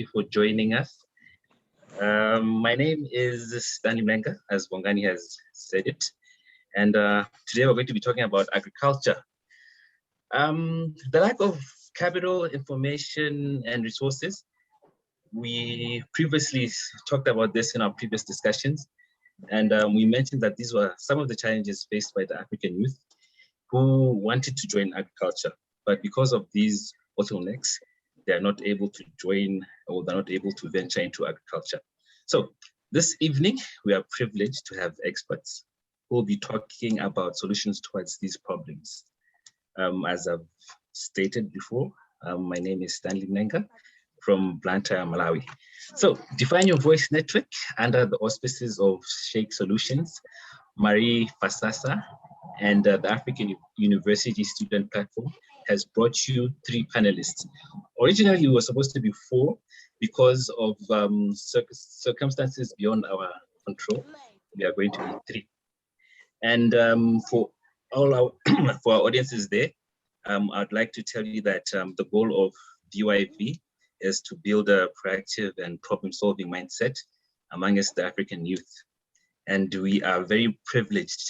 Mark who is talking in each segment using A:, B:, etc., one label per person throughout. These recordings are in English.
A: you for joining us. My name is Stanley Mlenga, as Bongani has said it. And today we're going to be talking about agriculture. The lack of capital, information, and resources. We previously talked about this in our previous discussions. And we mentioned that these were some of the challenges faced by the African youth who wanted to join agriculture. But because of these bottlenecks, they're not able to join, or they're not able to venture into agriculture. So this evening, we are privileged to have experts who will be talking about solutions towards these problems. As I've stated before, my name is Stanley Mlenga from Blantyre, Malawi. So Define Your Voice Network, under the auspices of Shake Solutions, Marie Fasasa, and the African University Student Platform, has brought you 3 panelists. Originally, we were supposed to be 4 because of circumstances beyond our control. We are going to be 3. And for all our for our audiences there, I'd like to tell you that the goal of DYV is to build a proactive and problem-solving mindset amongst the African youth. And we are very privileged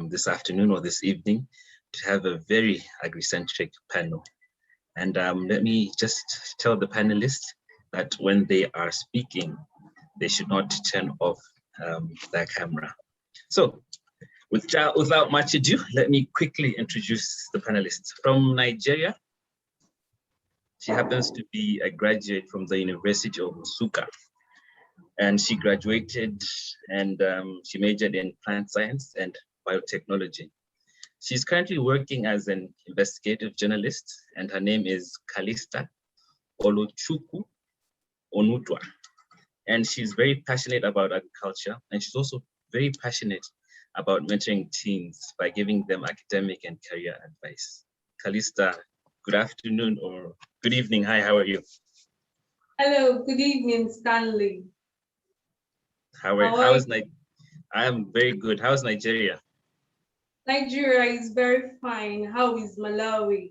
A: this afternoon or this evening to have a very agri-centric panel. And let me just tell the panelists that when they are speaking, they should not turn off their camera. So without much ado, let me quickly introduce the panelists. From Nigeria, she happens to be a graduate from the University of Nsukka. And she graduated and she majored in plant science and biotechnology. She's currently working as an investigative journalist, and her name is Kalista Oluchukwu Onutwa. And she's very passionate about agriculture, and she's also very passionate about mentoring teens by giving them academic and career advice. Kalista, good afternoon or good evening. Hi, how are you?
B: Hello, good evening, Stanley.
A: How is Nigeria? I am very good. How's Nigeria?
B: Nigeria is very fine. How is Malawi?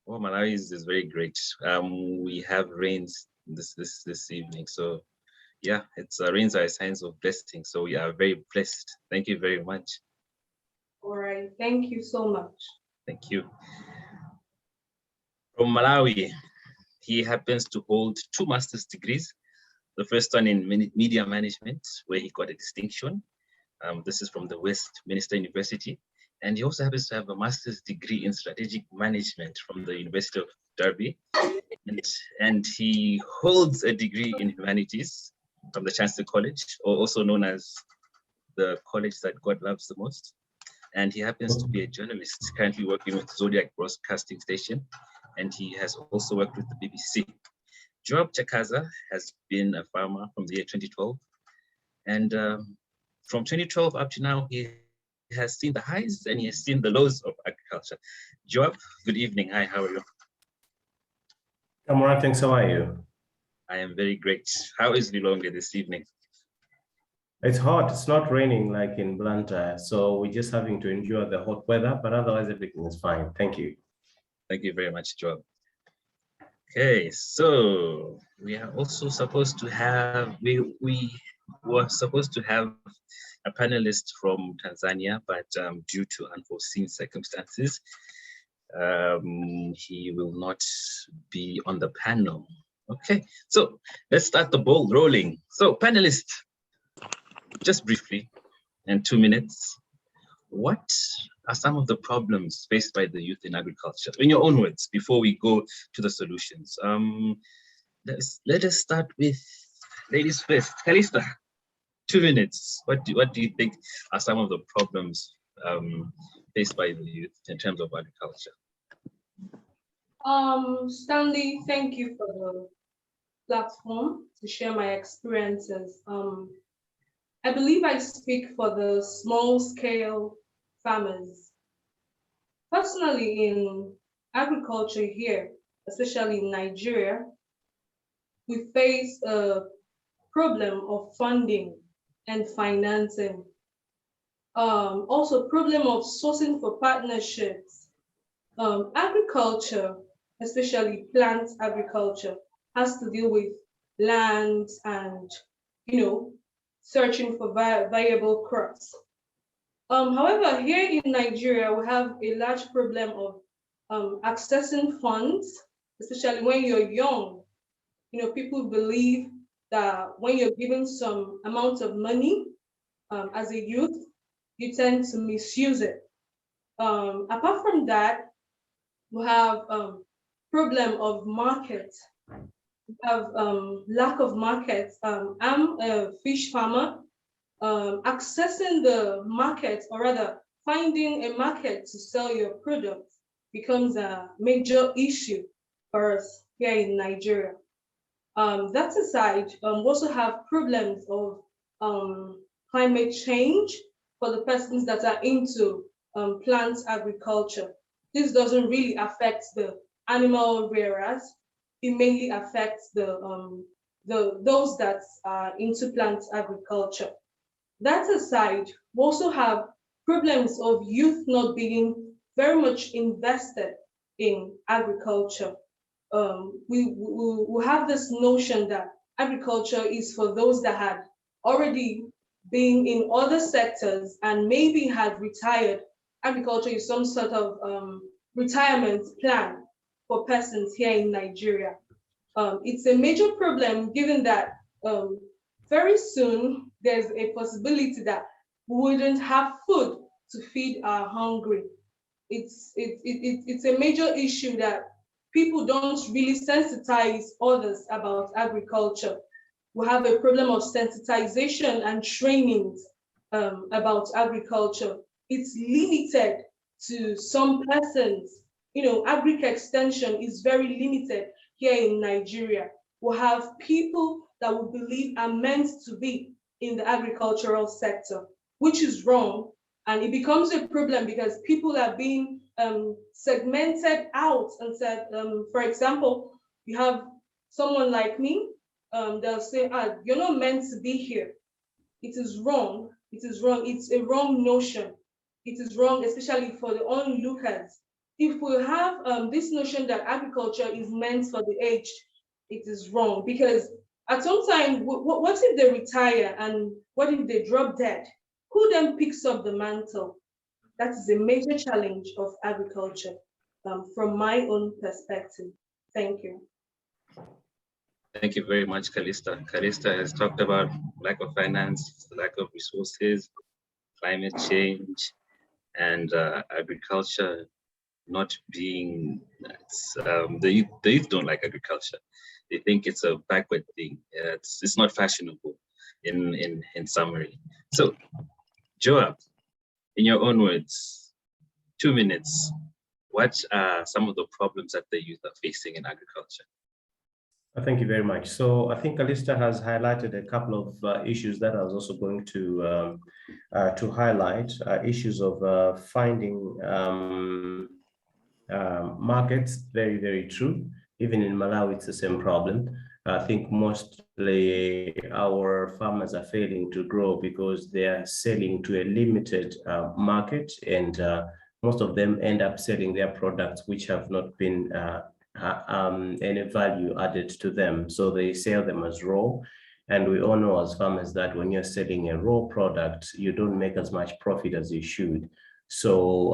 A: Oh, Malawi is very great. We have rains this evening, so yeah, it's rains are signs of blessing. So we are very blessed. Thank you very much.
B: All right, thank you so much.
A: Thank you. From Malawi, he happens to hold 2 master's degrees. The first one in media management, where he got a distinction. This is from the Westminster University. And he also happens to have a master's degree in strategic management from the University of Derby. And he holds a degree in humanities from the Chancellor College, or also known as the college that God loves the most. And he happens to be a journalist, currently working with Zodiac Broadcasting Station. And he has also worked with the BBC. Joab Chakaza has been a farmer from the year 2012. And from 2012 up to now, he has seen the highs and he has seen the lows of agriculture. Joab, good evening. Hi, how are you?
C: I'm all right, thanks. How are you?
A: I am very great. How is Lilongwe this evening?
C: It's hot. It's not raining like in Blantyre, so we're just having to endure the hot weather, but otherwise everything is fine. Thank you.
A: Thank you very much, Joab. Okay, so we are also supposed to have, we were supposed to have a panelist from Tanzania, but due to unforeseen circumstances, he will not be on the panel. Okay, so let's start the ball rolling. So panelists, just briefly, in 2 minutes, what are some of the problems faced by the youth in agriculture? In your own words, before we go to the solutions. Let us start with ladies first. Kalista, 2 minutes. What do you think are some of the problems faced by the youth in terms of agriculture?
B: Stanley, thank you for the platform to share my experiences. I believe I speak for the small-scale farmers. Personally, in agriculture here, especially in Nigeria, we face a problem of funding and financing. Also, problem of sourcing for partnerships. Agriculture, especially plant agriculture, has to deal with land and, searching for viable crops. However, here in Nigeria, we have a large problem of accessing funds, especially when you're young. People believe that when you're given some amount of money as a youth, you tend to misuse it. Apart from that, we have problem of market. We have lack of markets. I'm a fish farmer. Accessing the market, or rather finding a market to sell your product, becomes a major issue for us here in Nigeria. That aside, we also have problems of climate change for the persons that are into plant agriculture. This doesn't really affect the animal rearers. It mainly affects those that are into plant agriculture. That aside, we also have problems of youth not being very much invested in agriculture. We have this notion that agriculture is for those that had already been in other sectors and maybe had retired. Agriculture is some sort of retirement plan for persons here in Nigeria. It's a major problem given that very soon there's a possibility that we wouldn't have food to feed our hungry. It's a major issue that people don't really sensitize others about agriculture. We have a problem of sensitization and trainings about agriculture. It's limited to some persons. Agric extension is very limited here in Nigeria. We have people that we believe are meant to be in the agricultural sector, which is wrong. And it becomes a problem because people are being segmented out and said, for example, you have someone like me, they'll say, you're not meant to be here. It is wrong. It is wrong. It's a wrong notion. It is wrong, especially for the onlookers. If we have this notion that agriculture is meant for the aged, it is wrong, because at some time, what if they retire and what if they drop dead? Who then picks up the mantle? That is a major challenge of agriculture from my own perspective. Thank you.
A: Thank you very much, Callista. Callista has talked about lack of finance, lack of resources, climate change, and agriculture not being, the youth don't like agriculture. They think it's a backward thing. It's not fashionable in summary. So, Joab, in your own words, 2 minutes, what are some of the problems that the youth are facing in agriculture?
C: Thank you very much. So I think Callista has highlighted a couple of issues that I was also going to highlight, issues of finding markets. Very, very true. Even in Malawi, it's the same problem. I think mostly our farmers are failing to grow because they are selling to a limited market, and most of them end up selling their products which have not been any value added to them. So they sell them as raw. And we all know as farmers that when you're selling a raw product, you don't make as much profit as you should. So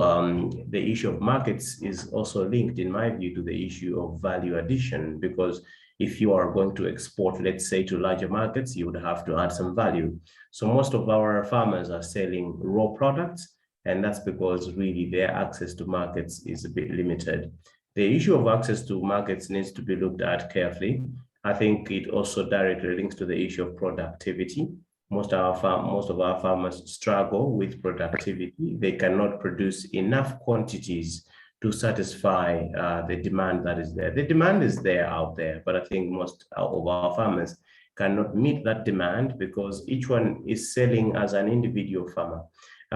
C: the issue of markets is also linked, in my view, to the issue of value addition, because if you are going to export, let's say, to larger markets, you would have to add some value. So most of our farmers are selling raw products, and that's because really their access to markets is a bit limited. The issue of access to markets needs to be looked at carefully. I think it also directly links to the issue of productivity. Most of our farmers struggle with productivity. They cannot produce enough quantities to satisfy the demand that is there. The demand is there out there, but I think most of our farmers cannot meet that demand because each one is selling as an individual farmer.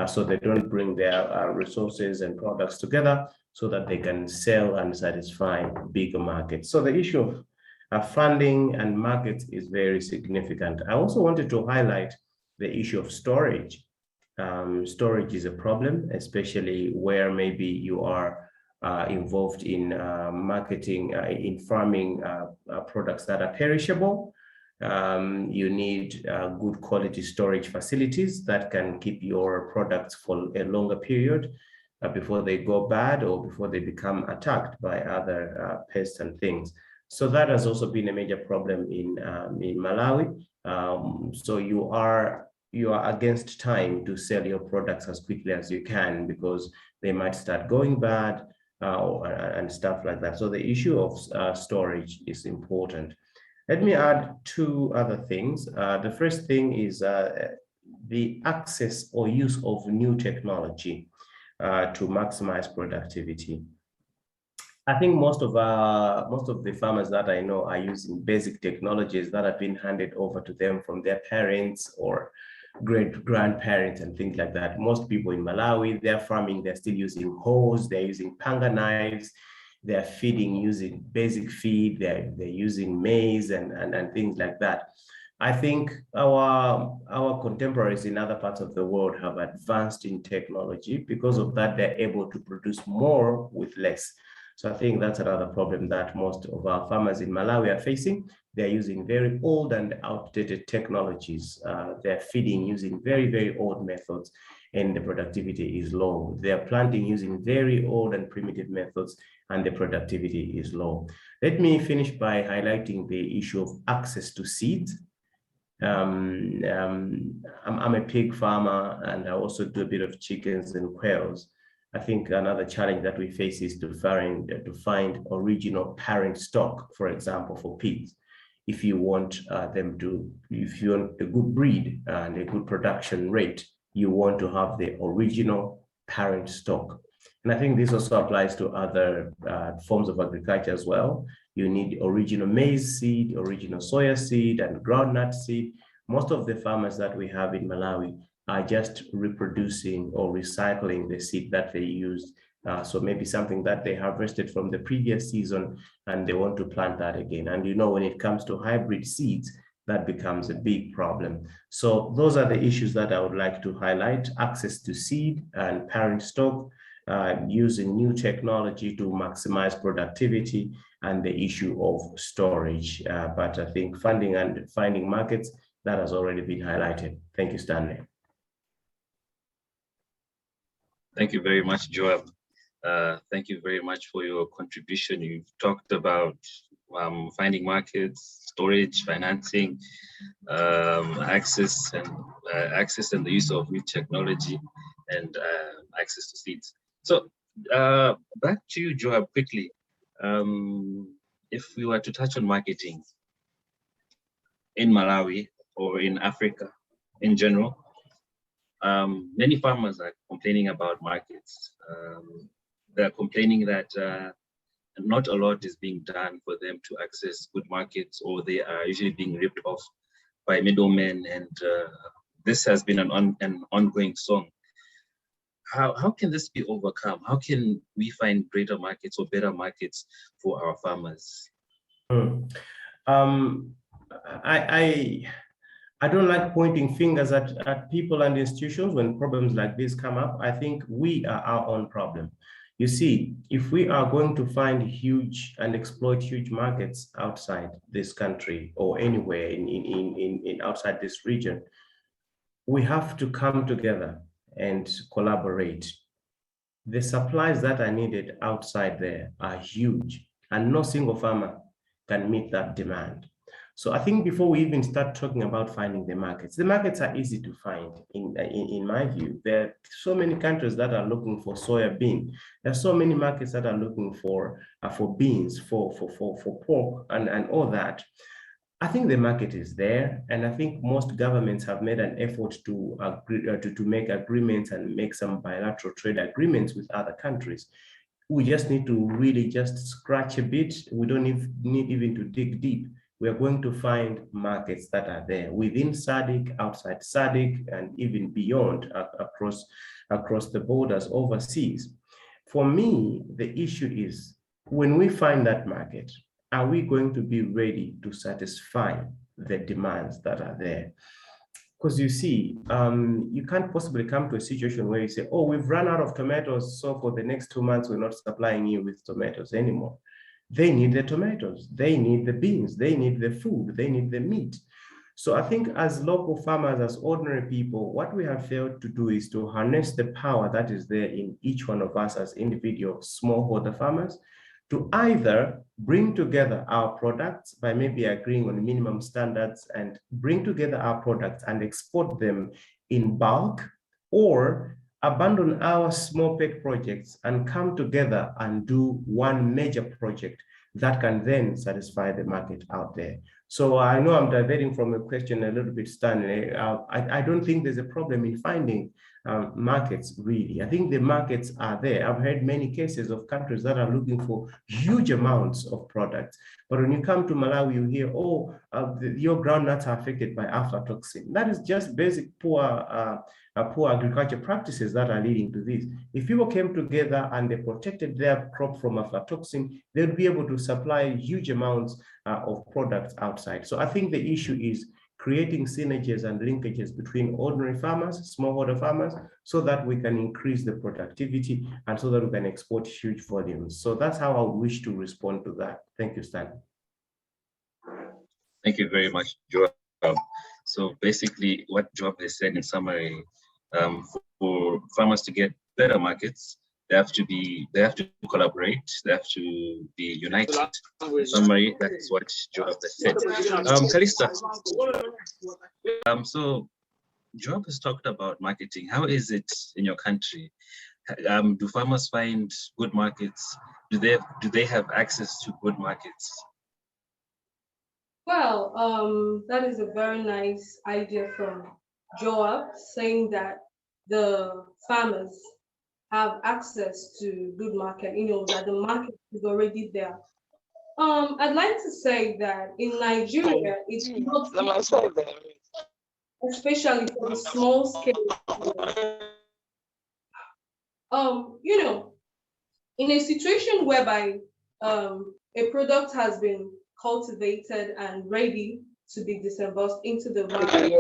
C: So they don't bring their resources and products together so that they can sell and satisfy bigger markets. So the issue of funding and markets is very significant. I also wanted to highlight the issue of storage. Storage is a problem, especially where maybe you are involved in marketing, in farming products that are perishable. You need good quality storage facilities that can keep your products for a longer period before they go bad or before they become attacked by other pests and things. So that has also been a major problem in Malawi. So you are against time to sell your products as quickly as you can because they might start going bad and stuff like that. So the issue of storage is important. Let me add two other things. The first thing is the access or use of new technology to maximize productivity. I think most of the farmers that I know are using basic technologies that have been handed over to them from their parents or great-grandparents and things like that. Most people in Malawi, they're farming, they're still using hoes, they're using panga knives, they're feeding using basic feed, they're using maize and things like that. I think our contemporaries in other parts of the world have advanced in technology. Because of that, they're able to produce more with less. So I think that's another problem that most of our farmers in Malawi are facing. They're using very old and outdated technologies. They're feeding using very, very old methods, and the productivity is low. They're planting using very old and primitive methods, and the productivity is low. Let me finish by highlighting the issue of access to seeds. I'm a pig farmer, and I also do a bit of chickens and quails. I think another challenge that we face is to find original parent stock, for example, for pigs. If you want if you want a good breed and a good production rate, you want to have the original parent stock. And I think this also applies to other forms of agriculture as well. You need original maize seed, original soya seed, and groundnut seed. Most of the farmers that we have in Malawi are just reproducing or recycling the seed that they used. So maybe something that they harvested from the previous season and they want to plant that again. And when it comes to hybrid seeds, that becomes a big problem. So those are the issues that I would like to highlight: access to seed and parent stock, using new technology to maximize productivity, and the issue of storage. But I think funding and finding markets, that has already been highlighted. Thank you, Stanley.
A: Thank you very much, Joab. Thank you very much for your contribution. You've talked about finding markets, storage, financing, access and the use of new technology, and access to seeds. So back to you, Joab, quickly. If we were to touch on marketing in Malawi or in Africa in general, many farmers are complaining about markets. They're complaining that not a lot is being done for them to access good markets, or they are usually being ripped off by middlemen, and this has been an ongoing song. How can this be overcome? How can we find greater markets or better markets for our farmers?
C: I don't like pointing fingers at people and institutions when problems like this come up. I think we are our own problem. You see, if we are going to find huge and exploit huge markets outside this country or anywhere in outside this region, we have to come together and collaborate. The supplies that are needed outside there are huge, and no single farmer can meet that demand. So I think before we even start talking about finding the markets are easy to find in my view. There are so many countries that are looking for soya bean. There are so many markets that are looking for beans, for pork and all that. I think the market is there, and I think most governments have made an effort to agree, to make agreements and make some bilateral trade agreements with other countries. We just need to really just scratch a bit. We don't need even to dig deep. We are going to find markets that are there within SADC, outside SADC, and even beyond across the borders overseas. For me, the issue is, when we find that market, are we going to be ready to satisfy the demands that are there? Because you see, you can't possibly come to a situation where you say, oh, we've run out of tomatoes, so for the next 2 months, we're not supplying you with tomatoes anymore. they need the tomatoes, they need the beans, they need the food, they need the meat. So I think as local farmers, as ordinary people, what we have failed to do is to harness the power that is there in each one of us as individual smallholder farmers, to either bring together our products by maybe agreeing on minimum standards and bring together our products and export them in bulk, or abandon our small pet projects and come together and do one major project that can then satisfy the market out there. So I know I'm diverting from a question a little bit, Stanley. I don't think there's a problem in finding markets, really. I think the markets are there. I've heard many cases of countries that are looking for huge amounts of products. But when you come to Malawi, you hear, oh, your groundnuts are affected by aflatoxin. That is just basic poor agriculture practices that are leading to this. If people came together and they protected their crop from aflatoxin, they would be able to supply huge amounts of products outside. So I think the issue is creating synergies and linkages between ordinary farmers, smallholder farmers, so that we can increase the productivity and so that we can export huge volumes. So that's how I wish to respond to that. Thank you, Stan.
A: Thank you very much, Joab. So basically what Joab has said in summary, for farmers to get better markets, they have to collaborate, they have to be united. In summary, that is what Joab has said. Kalista, so Joab has talked about marketing. How is it in your country? Do farmers find good markets? Do they have access to good markets?
B: Well, that is a very nice idea from Joab, saying that the farmers have access to good market, that the market is already there. I'd like to say that in Nigeria, it's not, especially for the small scale. In a situation whereby a product has been cultivated and ready to be disbursed into the market.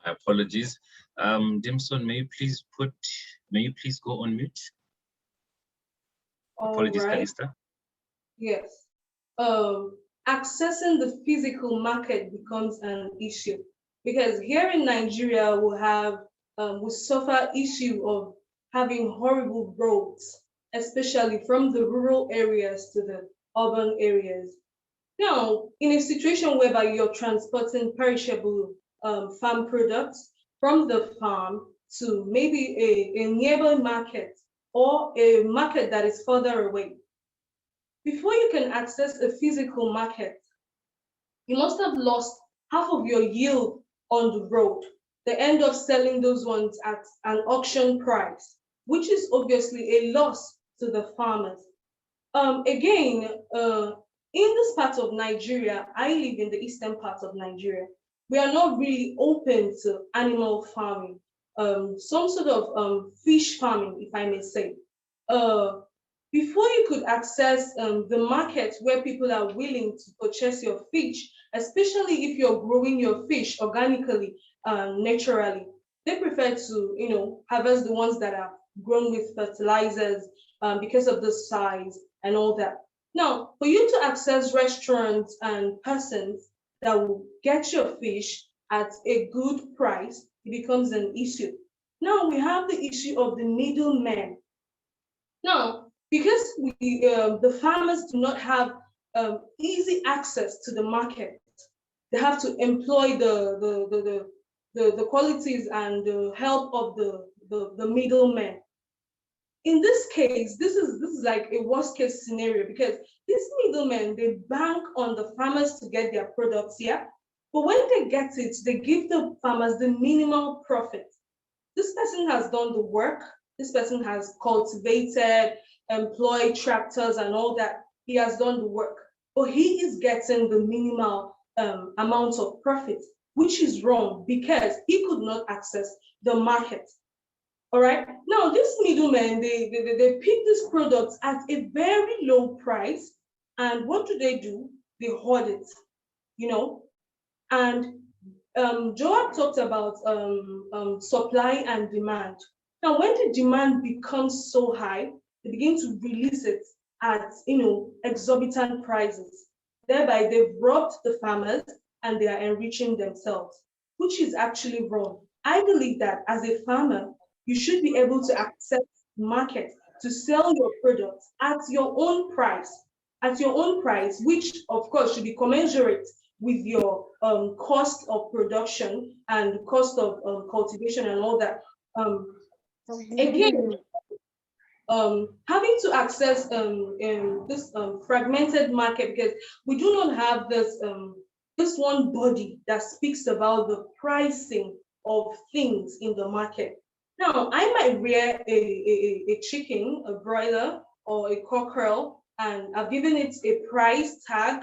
A: Apologies. Dimson, may you please go on mute? Apologies,
B: right.
A: Kalista.
B: Yes. Accessing the physical market becomes an issue, because here in Nigeria we suffer issue of having horrible roads, especially from the rural areas to the urban areas. Now, in a situation whereby you're transporting perishable farm products from the farm to maybe a nearby market or a market that is further away, before you can access a physical market, you must have lost half of your yield on the road. They end up selling those ones at an auction price, which is obviously a loss to the farmers. Again, in this part of Nigeria, I live in the eastern part of Nigeria, we are not really open to animal farming, some sort of fish farming, if I may say. Before you could access the market where people are willing to purchase your fish, especially if you're growing your fish organically, naturally, they prefer to, harvest the ones that are grown with fertilizers because of the size and all that. Now, for you to access restaurants and persons that will get your fish at a good price, it becomes an issue. Now we have the issue of the middlemen. Now, because the farmers do not have easy access to the market, they have to employ the qualities and the help of the middlemen. In this case, this is like a worst case scenario, because these middlemen, they bank on the farmers to get their products here, but when they get it, they give the farmers the minimal profit. This person has done the work, this person has cultivated, employed tractors and all that. He has done the work, but he is getting the minimal amount of profit, which is wrong because he could not access the market. All right. Now, these middlemen, they pick these products at a very low price, and what do? They hoard it, And Joab talked about supply and demand. Now, when the demand becomes so high, they begin to release it at exorbitant prices. Thereby, they've robbed the farmers and they are enriching themselves, which is actually wrong. I believe that as a farmer, you should be able to access market to sell your products at your own price, which of course should be commensurate with your cost of production and cost of cultivation and all that. Again, having to access this fragmented market, because we do not have this one body that speaks about the pricing of things in the market. Now, I might rear a chicken, a broiler, or a cockerel, and I've given it a price tag,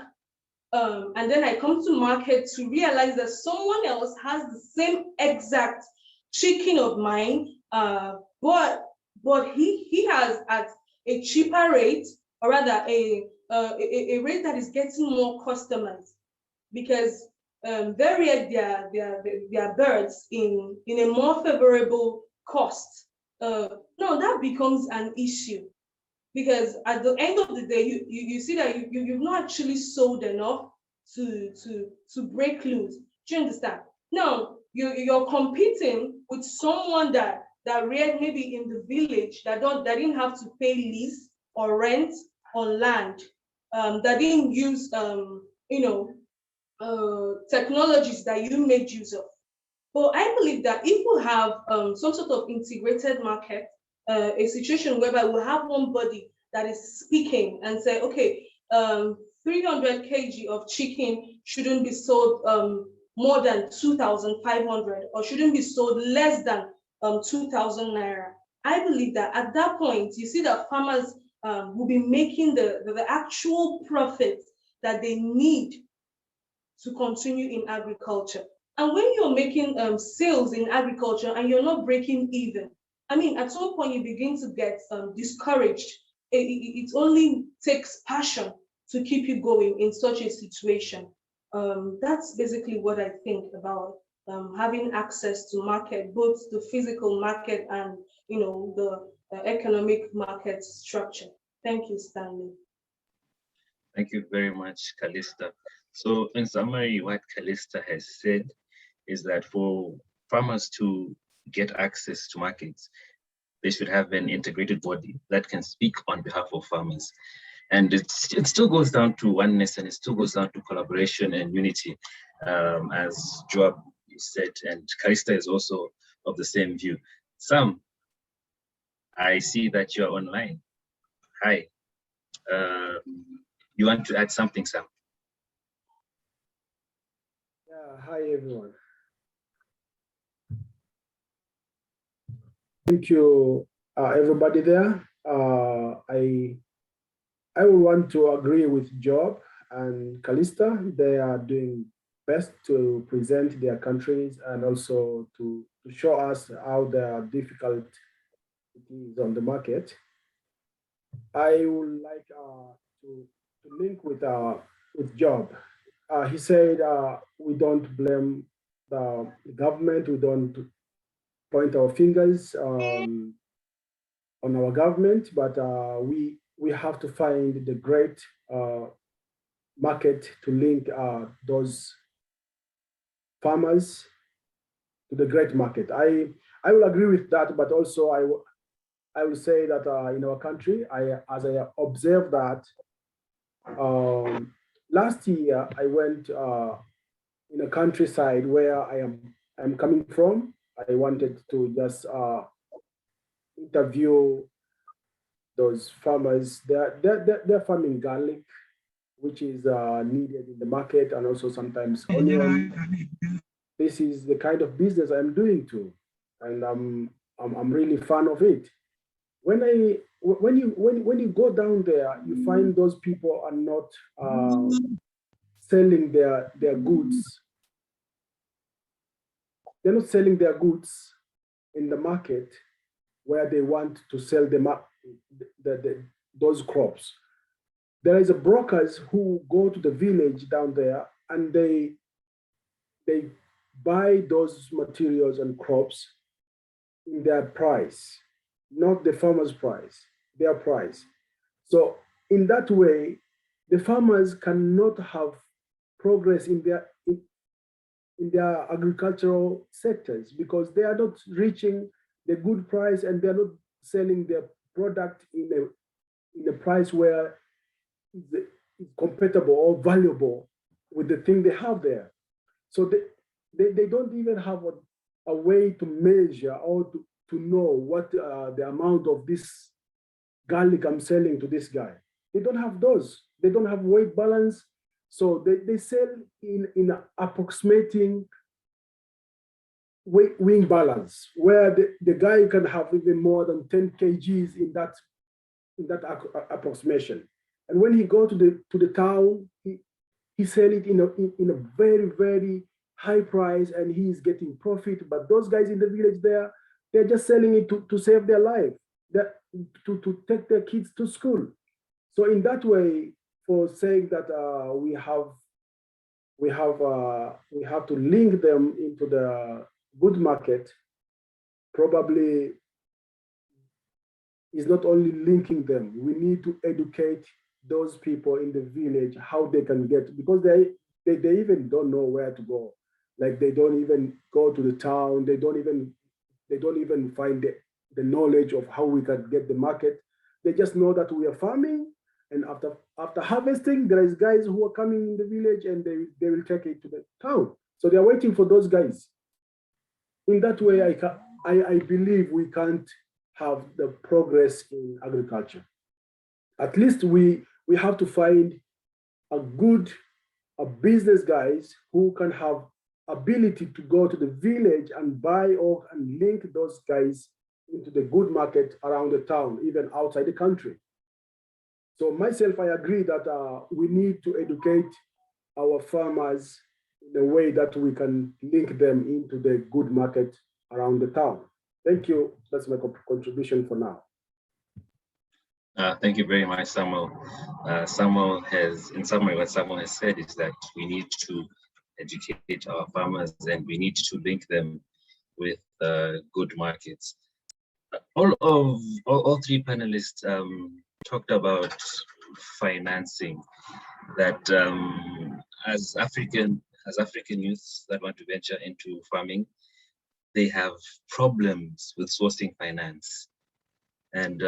B: and then I come to market to realize that someone else has the same exact chicken of mine, but he has at a cheaper rate, or rather a rate that is getting more customers, because they reared their birds in a more favorable cost. Now that becomes an issue, because at the end of the day, you see that you've not actually sold enough to break loose. Do you understand? Now you're competing with someone that reared maybe in the village, that didn't have to pay lease or rent on land, that didn't use technologies that you made use of. But I believe that if we have some sort of integrated market, a situation whereby we have one body that is speaking and say, okay, 300 kg of chicken shouldn't be sold more than 2,500, or shouldn't be sold less than 2,000 naira. I believe that at that point, you see that farmers will be making the actual profit that they need to continue in agriculture. And when you're making sales in agriculture and you're not breaking even, I mean, at some point you begin to get discouraged. It only takes passion to keep you going in such a situation. That's basically what I think about having access to market, both the physical market and the economic market structure. Thank you, Stanley.
A: Thank you very much, Calista. So in summary, what Calista has said is that for farmers to get access to markets, they should have an integrated body that can speak on behalf of farmers. And it still goes down to oneness, and it still goes down to collaboration and unity, as Joab said, and Calista is also of the same view. Sam, I see that you're online. Hi. You want to add something, Sam?
D: Yeah, hi everyone. Thank you, everybody there. I would want to agree with Job and Calista. They are doing best to present their countries and also to show us how difficult it is on the market. I would like to link with Job. He said we don't blame the government. We don't point our fingers on our government, but we have to find the great market to link those farmers to the great market. I will agree with that, but also I will say that in our country, as I observed that last year I went in a countryside where I'm coming from. I wanted to just interview those farmers. They're farming garlic, which is needed in the market, and also sometimes onion. This is the kind of business I'm doing too, and I'm really fan of it. When you go down there, you find those people are not selling their goods. They're not selling their goods in the market where they want to sell those crops. There is a brokers who go to the village down there and they buy those materials and crops in their price, not the farmer's price, their price. So in that way, the farmers cannot have progress in their agricultural sectors because they are not reaching the good price and they're not selling their product in a price where it's compatible or valuable with the thing they have there. So they don't even have a way to measure or to know what the amount of this garlic I'm selling to this guy. They don't have those. They don't have weight balance. So they sell in approximating weight balance, where the guy can have even more than 10 kgs in that approximation. And when he go to the town, he sell it in a very, very high price and he is getting profit. But those guys in the village there, they're just selling it to save their life, to take their kids to school. So in that way, for saying that we have to link them into the good market, probably is not only linking them. We need to educate those people in the village how they can get, because they even don't know where to go. Like they don't even go to the town. They don't even find the knowledge of how we can get the market. They just know that we are farming, and after harvesting, there is guys who are coming in the village and they will take it to the town. So they are waiting for those guys. In that way, I believe we can't have the progress in agriculture. At least we have to find a business guys who can have ability to go to the village and buy or and link those guys into the good market around the town, even outside the country. So myself, I agree that we need to educate our farmers in a way that we can link them into the good market around the town. Thank you. That's my contribution for now.
A: Thank you very much, Samuel. Samuel has, in summary, what Samuel has said is that we need to educate our farmers and we need to link them with good markets. All three panelists talked about financing, that as African youths that want to venture into farming, they have problems with sourcing finance, and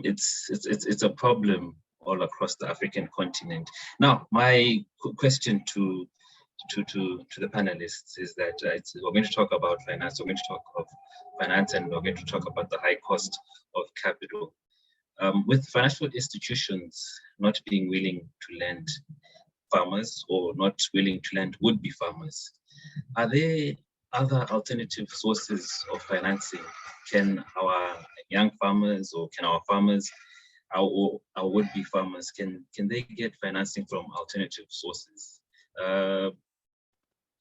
A: it's a problem all across the African continent. Now, my question to the panelists is that we're going to talk about finance. We're going to talk of finance, and we're going to talk about the high cost of capital. With financial institutions not being willing to lend farmers or not willing to lend would-be farmers, are there other alternative sources of financing? Can our young farmers or can our farmers, our would-be farmers, can they get financing from alternative sources?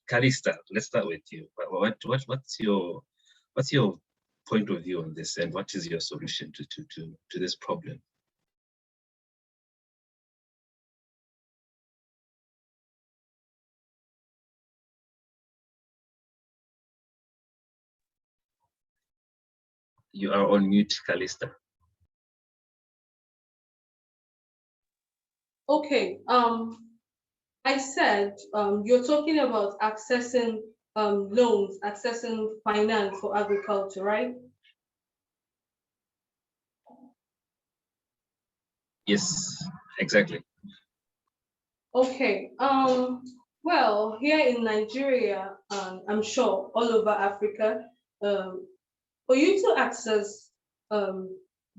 A: Calista, let's start with you. What's your point of view on this, and what is your solution to this problem? You are on mute, Calista.
B: Okay. I said you're talking about accessing loans, accessing finance for agriculture, right?
A: Yes, exactly.
B: Okay. Well, here in Nigeria, I'm sure all over Africa, for you to access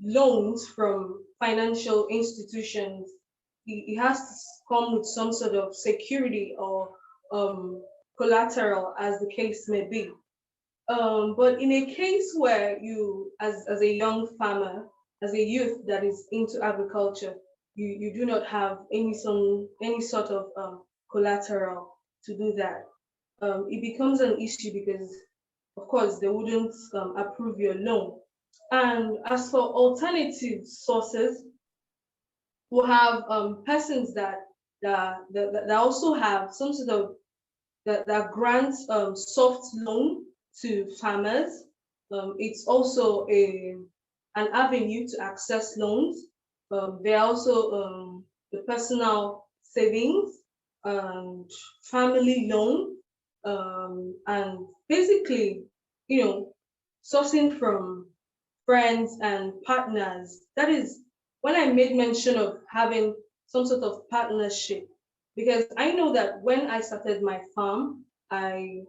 B: loans from financial institutions, it has to come with some sort of security or collateral, as the case may be. But in a case where you, as a young farmer, as a youth that is into agriculture, you do not have any sort of collateral to do that, it becomes an issue because, of course, they wouldn't approve your loan. And as for alternative sources, we have persons that also have some sort of that grants soft loan to farmers, it's also an avenue to access loans. There are also the personal savings and family loan, and basically, sourcing from friends and partners. That is when I made mention of having some sort of partnership, because I know that when I started my farm, I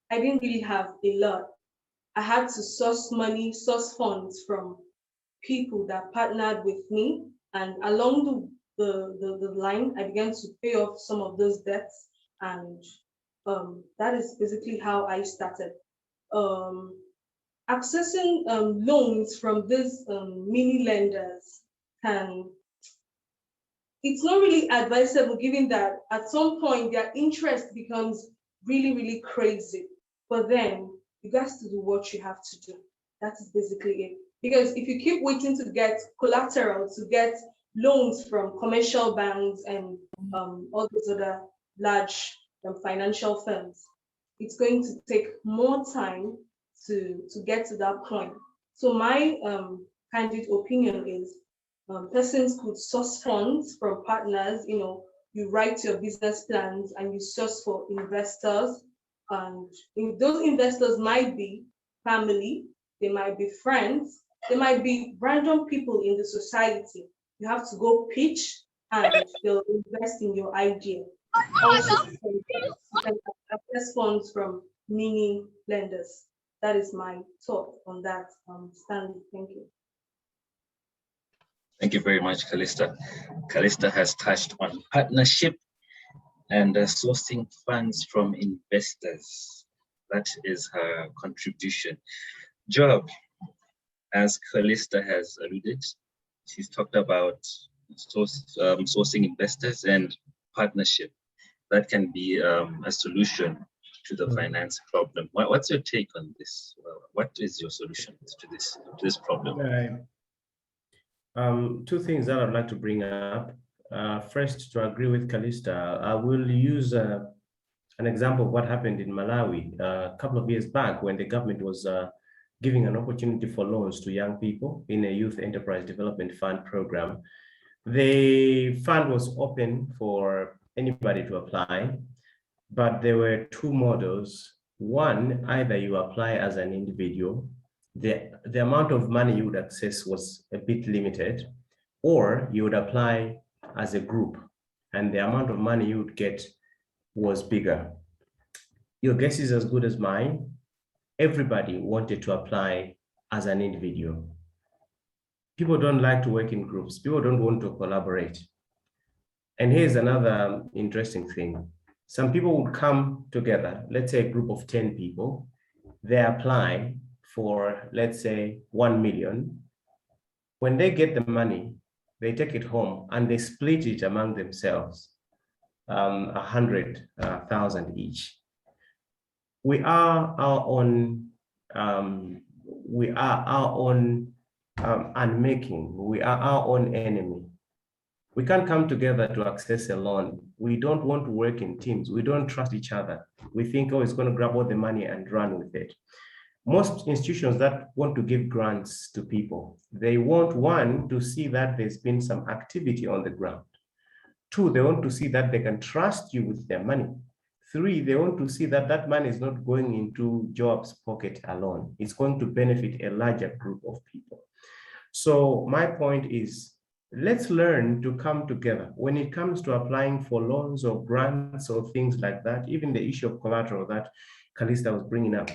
B: didn't really have a lot. I had to source money, source funds from people that partnered with me, and along the line, I began to pay off some of those debts, and that is basically how I started. Um, Accessing loans from these mini lenders can, it's not really advisable, given that at some point their interest becomes really, really crazy. But then you guys to do what you have to do. That is basically it. Because if you keep waiting to get collateral, to get loans from commercial banks and all those other large financial firms, it's going to take more time to get to that point. So my candid opinion is, persons could source funds from partners. You write your business plans and you source for investors, and those investors might be family, they might be friends, they might be random people in the society. You have to go pitch and they'll invest in your idea. Also, you can access funds from mini lenders. That is my thought on that, Stanley. Thank you.
A: Thank you very much, Callista. Callista has touched on partnership and sourcing funds from investors. That is her contribution. Job, as Callista has alluded, she's talked about sourcing investors and partnership. That can be a solution to the finance problem. What's your take on this? What is your solution to this problem?
C: Right. Two things that I'd like to bring up. First, to agree with Callista, I will use an example of what happened in Malawi a couple of years back when the government was giving an opportunity for loans to young people in a youth enterprise development fund program. The fund was open for anybody to apply, but there were two models. One, either you apply as an individual, the amount of money you would access was a bit limited, or you would apply as a group and the amount of money you would get was bigger. Your guess is as good as mine. Everybody wanted to apply as an individual. People don't like to work in groups. People don't want to collaborate. And here's another interesting thing. Some people would come together, let's say a group of 10 people, they apply for, let's say, 1 million. When they get the money, they take it home and they split it among themselves, 100,000 each. We are our own unmaking. We are our own enemy. We can't come together to access a loan. We don't want to work in teams. We don't trust each other. We think, oh, it's going to grab all the money and run with it. Most institutions that want to give grants to people, they want, one, to see that there's been some activity on the ground. Two, they want to see that they can trust you with their money. Three, they want to see that that money is not going into Job's pocket alone. It's going to benefit a larger group of people. So my point is, let's learn to come together. When it comes to applying for loans or grants or things like that, even the issue of collateral that Callista was bringing up,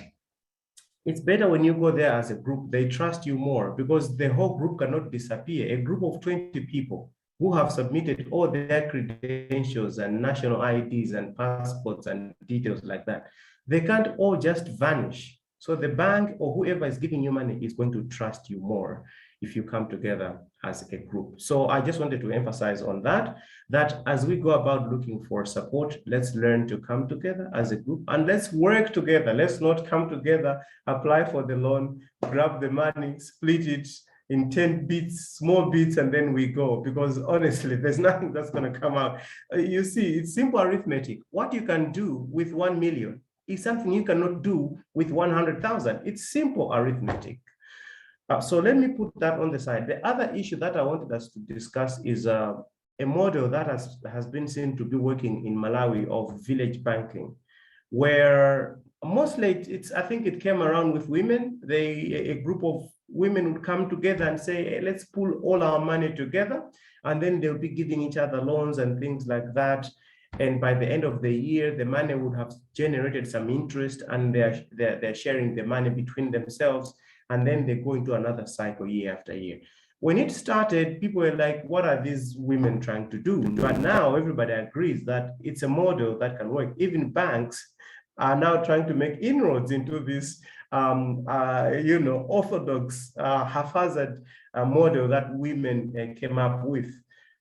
C: it's better when you go there as a group, they trust you more because the whole group cannot disappear. A group of 20 people who have submitted all their credentials and national IDs and passports and details like that, they can't all just vanish. So the bank or whoever is giving you money is going to trust you more if you come together as a group. So I just wanted to emphasize on that as we go about looking for support, let's learn to come together as a group and let's work together. Let's not come together, apply for the loan, grab the money, split it in 10 bits, small bits, and then we go, because honestly, there's nothing that's going to come out. You see, it's simple arithmetic. What you can do with 1 million, is something you cannot do with 100,000. It's simple arithmetic. So let me put that on the side. The other issue that I wanted us to discuss is a model that has been seen to be working in Malawi of village banking, where mostly I think it came around with women. A group of women would come together and say, hey, let's pull all our money together, and then they'll be giving each other loans and things like that. And by the end of the year, the money would have generated some interest, and they're sharing the money between themselves, and then they go into another cycle year after year. When it started, people were like, what are these women trying to do? But now everybody agrees that it's a model that can work. Even banks are now trying to make inroads into this orthodox, haphazard model that women came up with.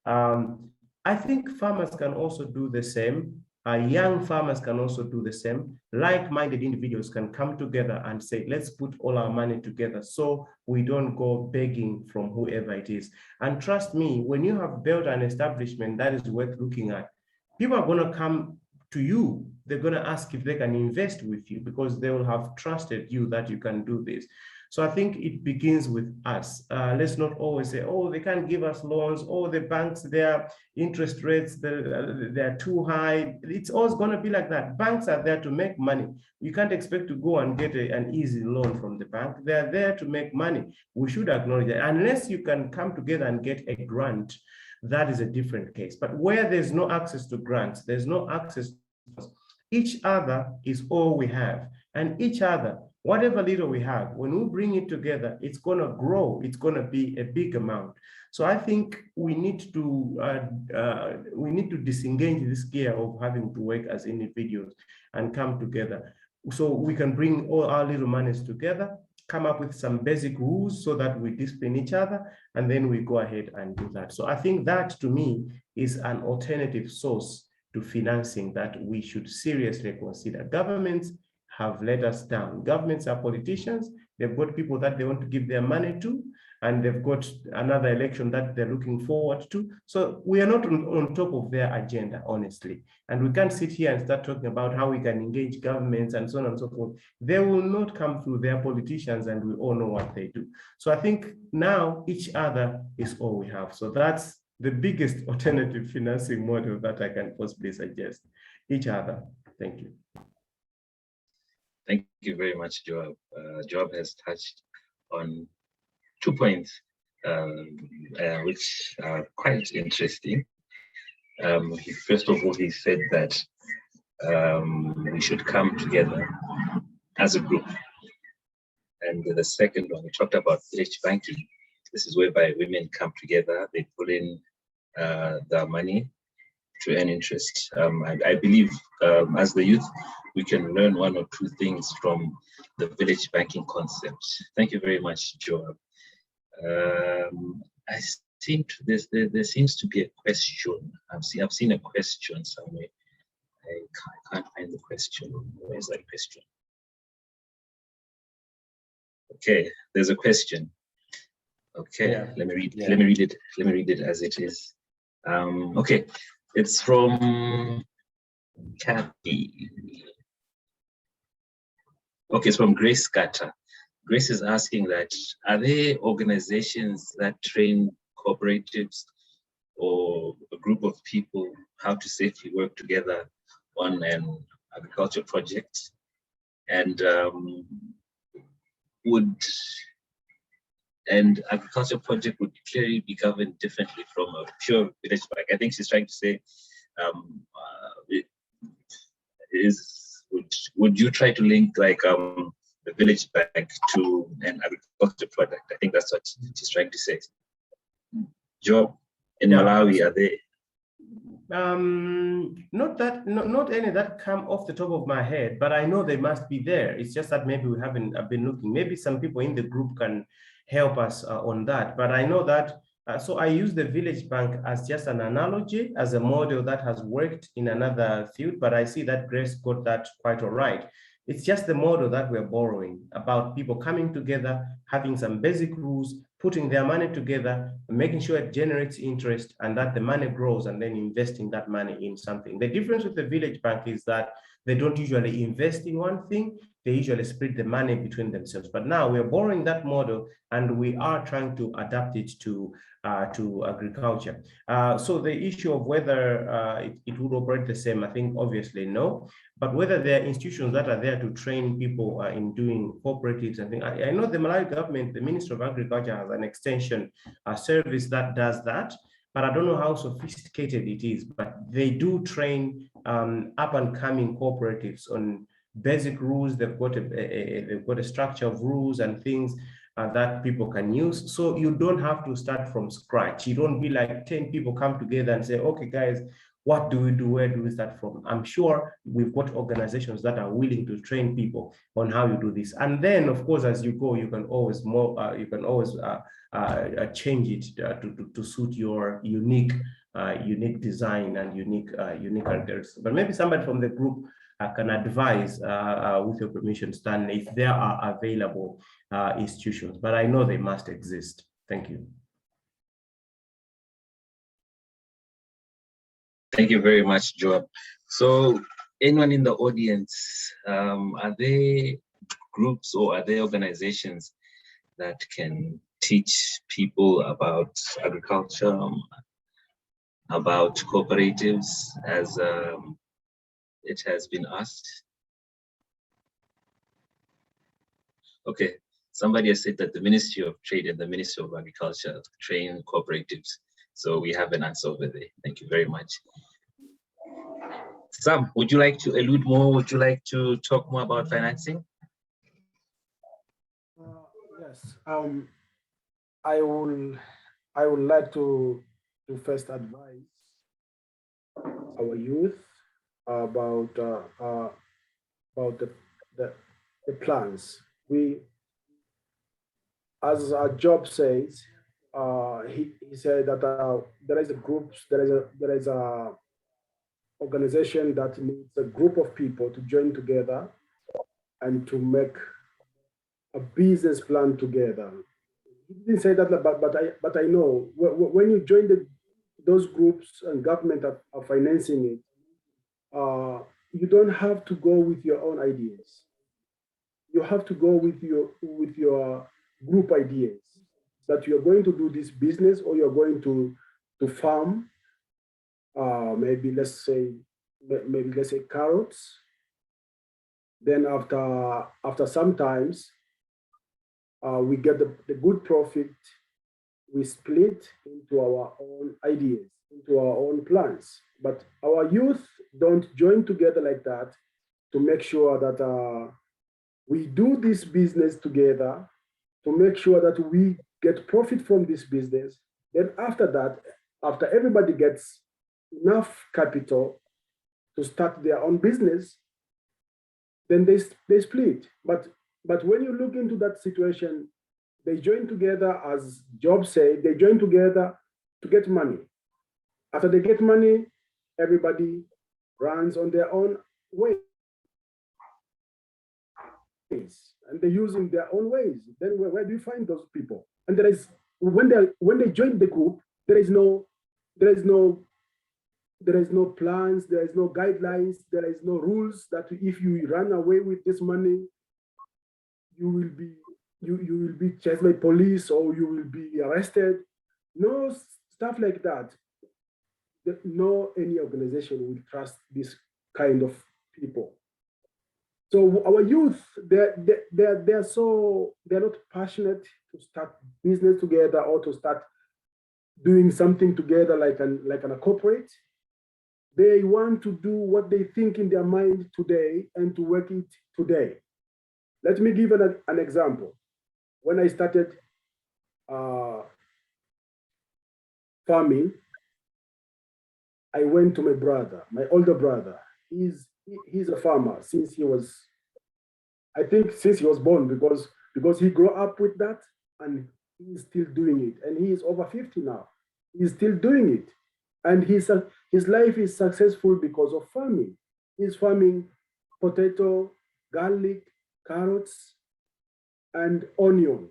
C: I think farmers can also do the same. Young farmers can also do the same. Like-minded individuals can come together and say, let's put all our money together so we don't go begging from whoever it is. And trust me, when you have built an establishment that is worth looking at, people are going to come to you. They're going to ask if they can invest with you because they will have trusted you that you can do this. So I think it begins with us. Let's not always say, oh, they can't give us loans. Oh, the banks, their interest rates, they're too high. It's always going to be like that. Banks are there to make money. You can't expect to go and get an easy loan from the bank. They're there to make money. We should acknowledge that. Unless you can come together and get a grant, that is a different case. But where there's no access to grants, there's no access to each other is all we have. And each other, whatever little we have, when we bring it together, it's going to grow. It's going to be a big amount. So I think we need to disengage this gear of having to work as individuals and come together. So we can bring all our little monies together, come up with some basic rules so that we discipline each other, and then we go ahead and do that. So I think that, to me, is an alternative source to financing that we should seriously consider. Governments have let us down. Governments are politicians. They've got people that they want to give their money to, and they've got another election that they're looking forward to. So we are not on top of their agenda, honestly. And we can't sit here and start talking about how we can engage governments and so on and so forth. They will not come through their politicians, and we all know what they do. So I think now each other is all we have. So that's the biggest alternative financing model that I can possibly suggest. Each other. Thank you.
A: Thank you very much, Joab. Joab has touched on 2 points, which are quite interesting. First of all, he said that we should come together as a group. And the second one, we talked about village banking. This is whereby women come together, they pull in their money to earn interest. I believe as the youth, we can learn 1 or 2 things from the village banking concept. Thank you very much, Joab. I think there seems to be a question. I've seen a question somewhere. I can't find the question. Where is that question? Okay, there's a question. Okay, yeah. Let me read it as it is. Okay, it's from Kathy. Okay, it's from Grace Carter. Grace is asking that, are there organizations that train cooperatives or a group of people how to safely work together on an agriculture project? And agriculture project would clearly be governed differently from a pure village bank. I think she's trying to say, would you try to link like the village bank to an agriculture product? I think that's what she's trying to say. Job in Malawi, are they?
C: Not any that come off the top of my head, but I know they must be there. It's just that maybe we haven't been looking. Maybe some people in the group can help us on that. But I know that, so I use the village bank as just an analogy, as a model that has worked in another field, but I see that Grace got that quite all right. It's just the model that we're borrowing, about people coming together, having some basic rules, putting their money together, making sure it generates interest and that the money grows, and then investing that money in something. The difference with the village bank is that they don't usually invest in one thing. They usually split the money between themselves. But now we're borrowing that model and we are trying to adapt it to agriculture. So the issue of whether it would operate the same, I think obviously no. But whether there are institutions that are there to train people in doing cooperatives, I think I know the Malawi government, the Ministry of Agriculture has an extension service that does that. But I don't know how sophisticated it is, but they do train up and coming cooperatives on basic rules. They've got a structure of rules and things that people can use. So you don't have to start from scratch. You don't be like 10 people come together and say, okay, guys, what do we do? Where do we start from? I'm sure we've got organizations that are willing to train people on how you do this. And then, of course, as you go, you can always change it to suit your unique design and unique characteristics. But maybe somebody from the group can advise, with your permission, Stan, if there are available institutions. But I know they must exist. Thank you.
A: Thank you very much, Joab. So anyone in the audience, are there groups or are there organizations that can teach people about agriculture, about cooperatives, as it has been asked? Okay, somebody has said that the Ministry of Trade and the Ministry of Agriculture train cooperatives. So we have an answer over there. Thank you very much. Sam, would you like to allude more? Would you like to talk more about financing?
D: Yes. I would like to first advise our youth about the plans. We, as Job says, he said that there is a organization that needs a group of people to join together and to make a business plan together. He didn't say that, but I know when you join those groups and government are financing it, you don't have to go with your own ideas. You have to go with your group ideas that you're going to do this business or you're going to farm. Maybe let's say carrots. Then after some times, we get the good profit. We split into our own ideas, into our own plans. But our youth don't join together like that to make sure that we do this business together, to make sure that we get profit from this business. Then after that, after everybody gets enough capital to start their own business, then they split. But when you look into that situation, they join together, as Job said, they join together to get money. After they get money, everybody runs on their own way. And they're using their own ways. Then where do you find those people? And there is, when they join the group, there is no plans, there is no guidelines, there is no rules that if you run away with this money, you will be chased by police or you will be arrested. No stuff like that. No any organization will trust this kind of people. So our youth, they're not passionate to start business together or to start doing something together like a corporate. They want to do what they think in their mind today and to work it today. Let me give an example. When I started farming, I went to my brother, my older brother. He's a farmer since he was born, because he grew up with that and he's still doing it. And he is over 50 now. He's still doing it. And his life is successful because of farming. He's farming potato, garlic, carrots, and onion.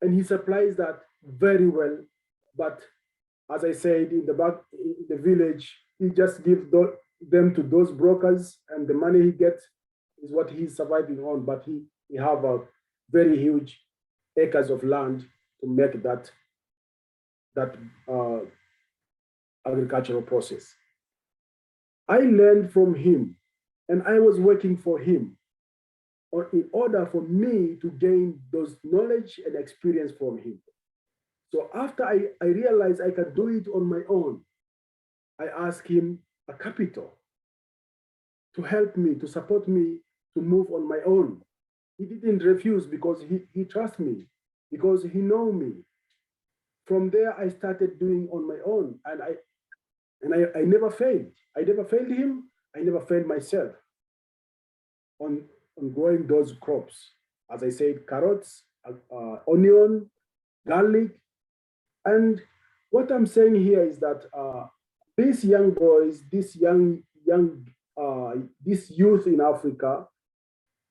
D: And he supplies that very well. But as I said, in the village, he just gives them to those brokers, and the money he gets is what he's surviving on. But he have a very huge acres of land to make that agricultural process. I learned from him, and I was working for him in order for me to gain those knowledge and experience from him. So after I realized I could do it on my own, I asked him a capital to help me, to support me to move on my own. He didn't refuse because he trusts me, because he know me. From there, I started doing on my own, and I never failed. I never failed him. I never failed myself on growing those crops. As I said, carrots, onion, garlic. And what I'm saying here is that these young boys, this youth in Africa,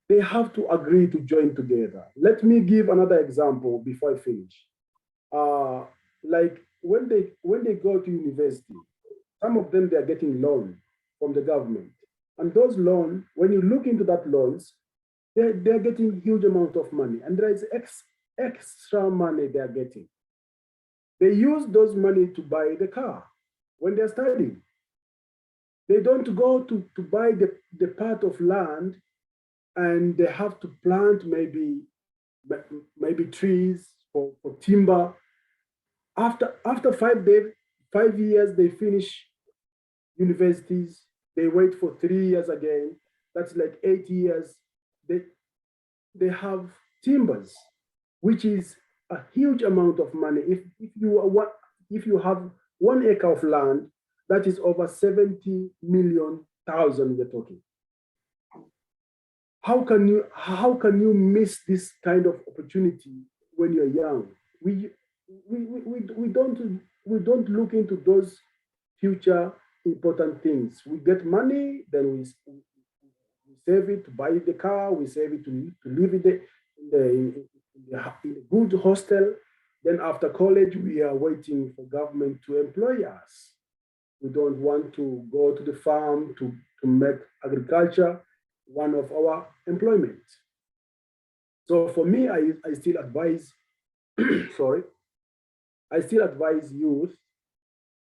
D: they have to agree to join together. Let me give another example before I finish. Like when they go to university, some of them, they're getting loan from the government. And those loans, when you look into that loans, they're getting huge amount of money, and there is extra money they're getting. They use those money to buy the car when they're studying. They don't go to buy the part of land, and they have to plant maybe trees for timber. After 5 years, they finish universities. They wait for 3 years again. That's like 8 years. They have timbers, which is a huge amount of money. If you have 1 acre of land, that is over 70 million thousand you're talking. How can you miss this kind of opportunity when you're young? We don't look into those future important things. We get money, then we save it to buy the car, we save it to live in a good hostel. Then after college, we are waiting for government to employ us. We don't want to go to the farm to make agriculture one of our employment. So for me, I still advise, I still advise youth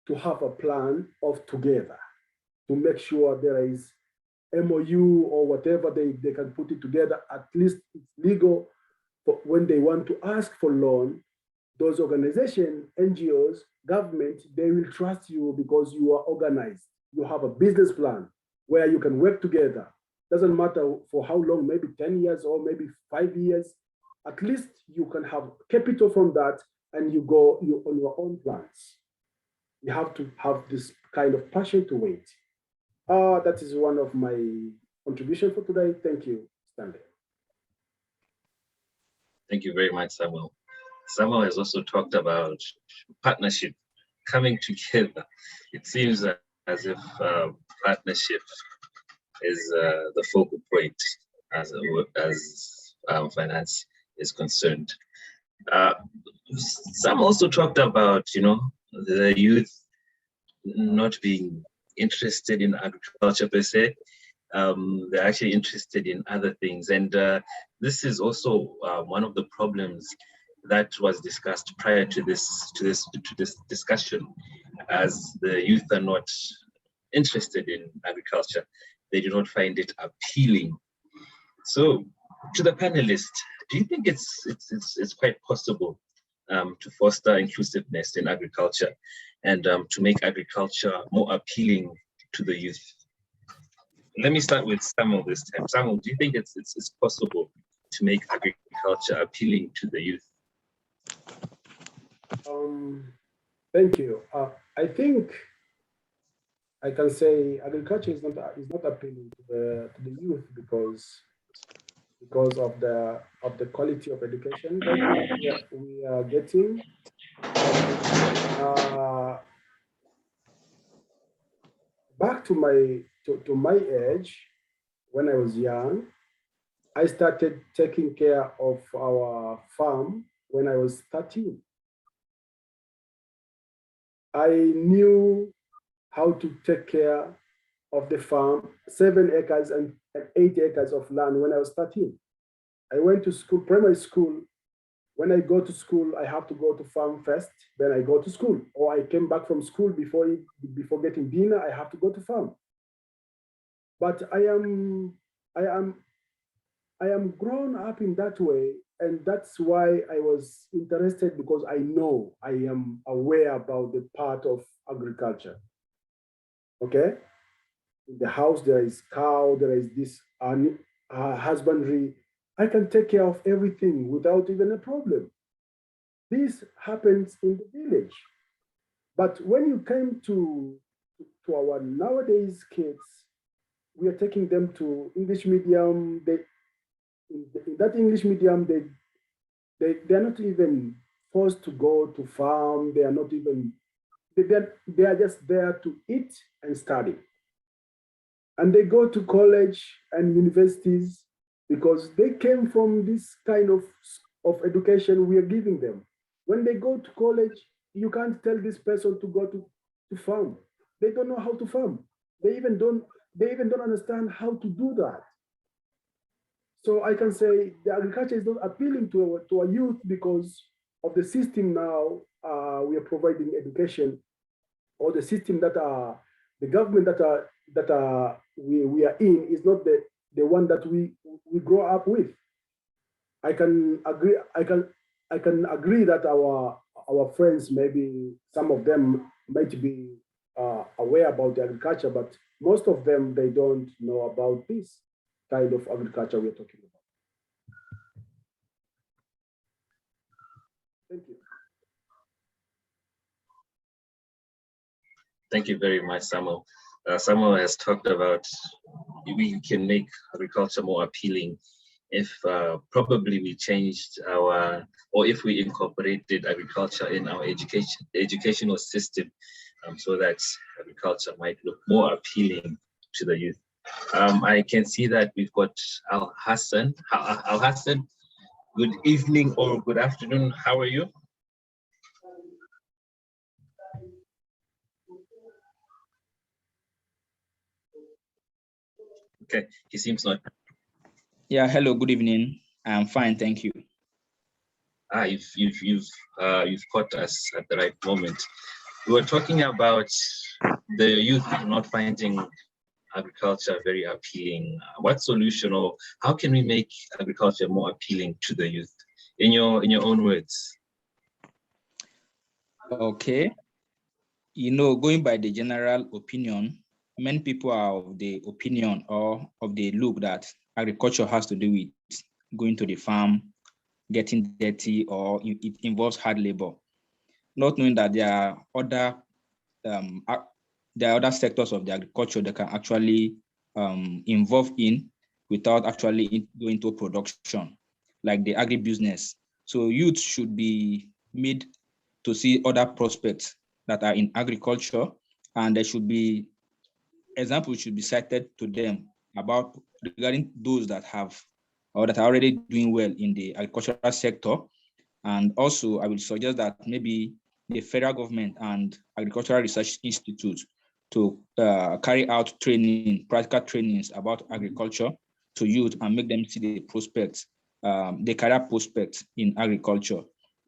D: to have a plan of together, to make sure there is MOU or whatever they can put it together. At least it's legal. But when they want to ask for loan, those organizations, NGOs, government, they will trust you because you are organized. You have a business plan where you can work together. Doesn't matter for how long, maybe 10 years or maybe 5 years. At least you can have capital from that, and you on your own plans. You have to have this kind of passion to wait. That is one of my contributions for today. Thank you, Stanley.
A: Thank you very much, Samuel. Samuel has also talked about partnership, coming together. It seems as if partnership is the focal point as finance is concerned. Some also talked about, the youth not being interested in agriculture per se. They're actually interested in other things, and this is also one of the problems that was discussed prior to this discussion. As the youth are not interested in agriculture, they do not find it appealing. So, to the panelists, do you think it's quite possible to foster inclusiveness in agriculture and to make agriculture more appealing to the youth? Let me start with Samuel this time. Samuel, do you think it's possible to make agriculture appealing to the youth?
D: Thank you. I think I can say agriculture is not appealing to the youth because of the quality of education that we are getting. Back to my age, when I was young, I started taking care of our farm when I was 13. I knew how to take care of the farm, 7 acres and 8 acres of land when I was 13. I went to school, primary school. When I go to school, I have to go to farm first, then I go to school. Or I came back from school before getting dinner, I have to go to farm. But I am grown up in that way, and that's why I was interested, because I know, I am aware about the part of agriculture. Okay, in the house there is cow, there is this husbandry. I can take care of everything without even a problem. This happens in the village. But when you came to our nowadays kids, we are taking them to English medium. In that English medium, they're not even forced to go to farm. They are not even, they are just there to eat and study. And they go to college and universities because they came from this kind of education we are giving them. When they go to college, you can't tell this person to go to farm. They don't know how to farm. They even don't understand how to do that. So I can say the agriculture is not appealing to our youth because of the system now. We are providing education, or the system that the government that we are in is not the one that we grow up with. I can agree that our friends, maybe some of them might be aware about the agriculture, but most of them, they don't know about this kind of agriculture we're talking about. Thank you.
A: Thank you very much, Samuel. Samuel has talked about we can make agriculture more appealing if probably we changed or if we incorporated agriculture in our educational system, so that agriculture might look more appealing to the youth. I can see that we've got Al Hassan. Al Hassan, good evening or good afternoon. How are you? Okay, he seems not.
E: Yeah, hello, good evening. I'm fine, thank you.
A: You've caught us at the right moment. We were talking about the youth not finding agriculture very appealing. What solution, or how can we make agriculture more appealing to the youth? In your own words.
E: Okay. Going by the general opinion, many people are of the opinion or of the look that agriculture has to do with going to the farm, getting dirty, or it involves hard labor, not knowing that there are other sectors of the agriculture that can actually involve in without actually going to production, like the agribusiness. So youth should be made to see other prospects that are in agriculture, and there should be examples should be cited to them regarding those that have or that are already doing well in the agricultural sector. And also, I will suggest that maybe the federal government and Agricultural Research Institute to carry out practical trainings about agriculture to youth and make them see the prospects, the career prospects in agriculture.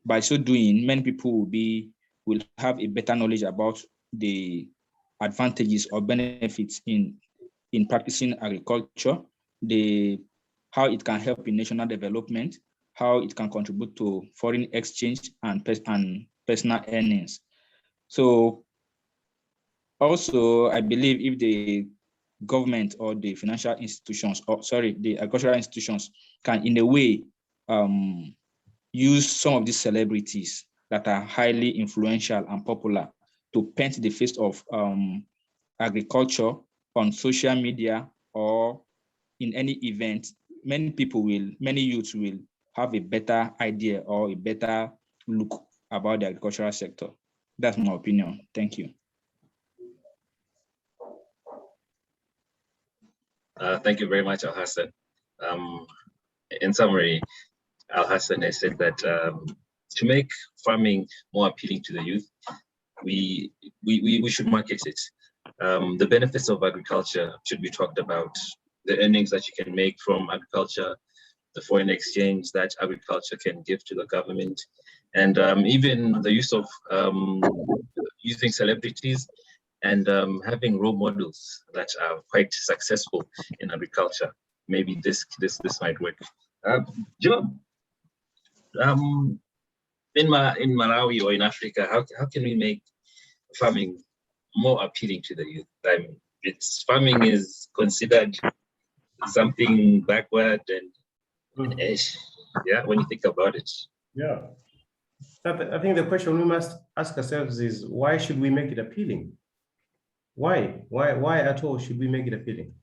E: By so doing, many people will have a better knowledge about the advantages or benefits in practicing agriculture, how it can help in national development, how it can contribute to foreign exchange and personal earnings. So also, I believe if the government or the financial institutions, the agricultural institutions can in a way use some of these celebrities that are highly influential and popular to paint the face of agriculture on social media or in any event, many youths will have a better idea or a better look about the agricultural sector. That's my opinion. Thank you.
A: Thank you very much, Al Hassan. In summary, Al Hassan has said that to make farming more appealing to the youth, we should market it. The benefits of agriculture should be talked about, the earnings that you can make from agriculture, the foreign exchange that agriculture can give to the government, and even the use of using celebrities and having role models that are quite successful in agriculture. Maybe this might work. John, in Malawi or in Africa, how can we make farming more appealing to the youth? I mean, farming is considered something backward and yeah, when you think about it.
C: Yeah. I think the question we must ask ourselves is, why should we make it appealing? Why at all should we make it appealing?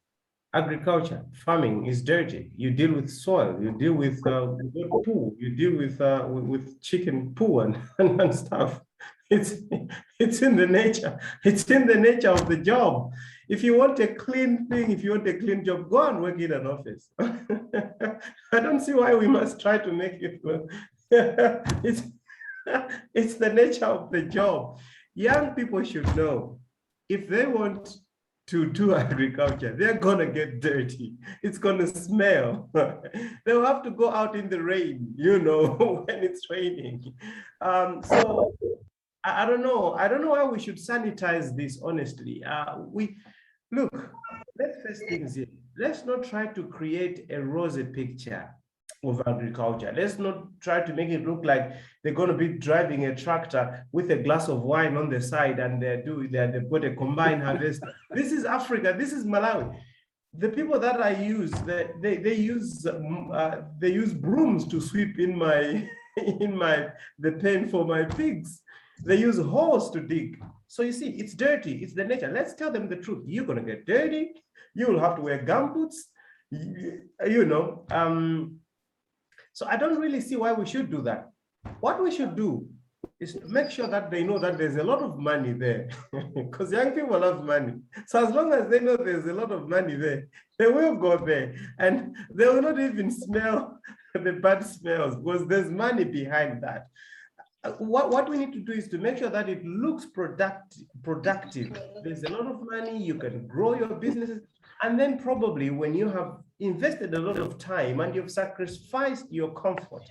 C: Agriculture, farming is dirty. You deal with soil, you deal with poo, you deal with chicken poo and stuff. It's in the nature. It's in the nature of the job. If you want a clean thing, if you want a clean job, go and work in an office. I don't see why we must try to make it. It's the nature of the job. Young people should know, if they want to do agriculture, they're gonna get dirty. It's gonna smell. They'll have to go out in the rain, when it's raining. So I don't know. I don't know why we should sanitize this, honestly. Look, let's face things here. Let's not try to create a rosy picture of agriculture. Let's not try to make it look like they're going to be driving a tractor with a glass of wine on the side and they've got a combined harvester. This is Africa. This is Malawi. The people that I use, they use brooms to sweep in the pen for my pigs. They use hoes to dig. So you see, it's dirty. It's the nature. Let's tell them the truth. You're going to get dirty. You will have to wear gumboots. So I don't really see why we should do that. What we should do is to make sure that they know that there's a lot of money there, because young people love money. So as long as they know there's a lot of money there, they will go there, and they will not even smell the bad smells, because there's money behind that. What we need to do is to make sure that it looks productive. There's a lot of money, you can grow your businesses, and then probably when you have invested a lot of time and you've sacrificed your comfort,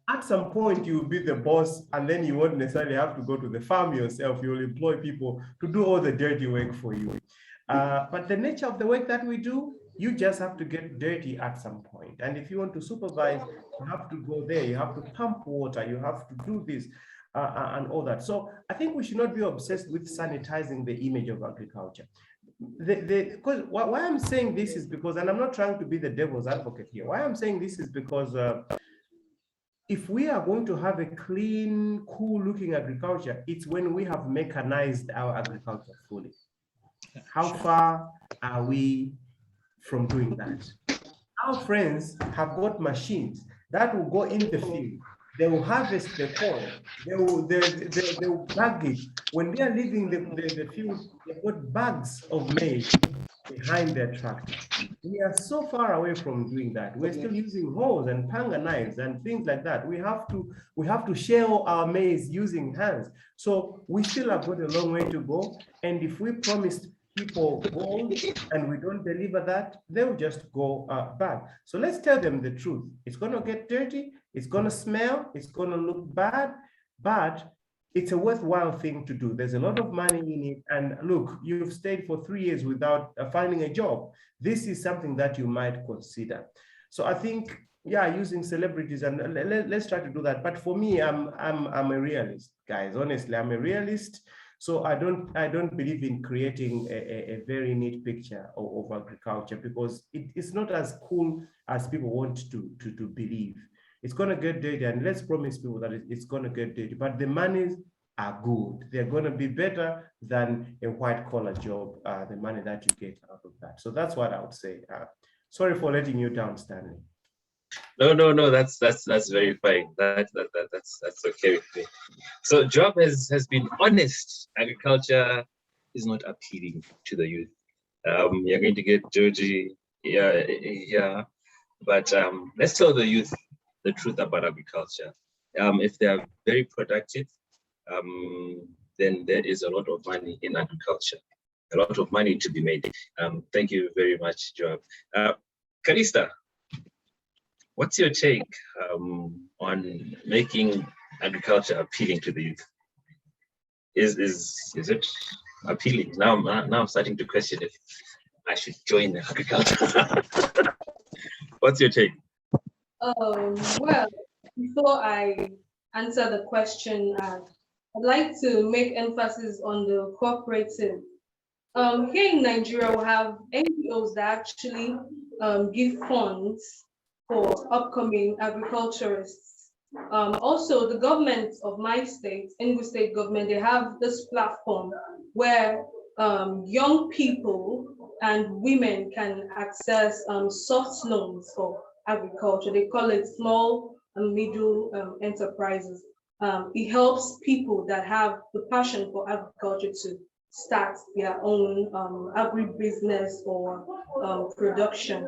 C: at some point you will be the boss, and then you won't necessarily have to go to the farm yourself. You'll employ people to do all the dirty work for you. But the nature of the work that we do, you just have to get dirty at some point. And if you want to supervise, you have to go there, you have to pump water, you have to do this and all that. So I think we should not be obsessed with sanitizing the image of agriculture. Because why I'm saying this is because, and I'm not trying to be the devil's advocate here, why I'm saying this is because if we are going to have a clean, cool looking agriculture, it's when we have mechanized our agriculture fully. How far are we from doing that? Our friends have got machines that will go in the field. They will harvest the corn. They will bag it. When they are leaving the field, they've got bags of maize behind their tractor. We are so far away from doing that. We're still using hoes and panga knives and things like that. We have to shell our maize using hands. So we still have got a long way to go. And if we promised people gold and we don't deliver that, they'll just go back. So let's tell them the truth. It's going to get dirty, it's going to smell, it's going to look bad, but it's a worthwhile thing to do. There's a lot of money in it. And look, you've stayed for 3 years without finding a job. This is something that you might consider. So I think, yeah, using celebrities, and let's try to do that. But for me, I'm a realist, guys. Honestly, I'm a realist. So I don't believe in creating a very neat picture of agriculture, because it's not as cool as people want to believe. It's going to get dirty, and let's promise people that it's going to get dirty, but the monies are good. They're going to be better than a white collar job, the money that you get out of that. So that's what I would say. Sorry for letting you down, Stanley.
A: No, that's very fine. That's okay with me. So Job has been honest. Agriculture is not appealing to the youth. You're going to get dirty, yeah. But let's tell the youth the truth about agriculture. If they are very productive, then there is a lot of money in agriculture. a lot of money to be made. Thank you very much, Joab. Kalista, what's your take on making agriculture appealing to the youth? Is it appealing? Now I'm starting to question if I should join agriculture. What's your take?
B: Well, before I answer the question, I'd like to make emphasis on the cooperative. Here in Nigeria, we have NGOs that actually give funds for upcoming agriculturists. Also, the government of my state, Enugu State government, they have this platform where young people and women can access soft loans for agriculture. They call it small and middle enterprises. It helps people that have the passion for agriculture to start their own agribusiness or production.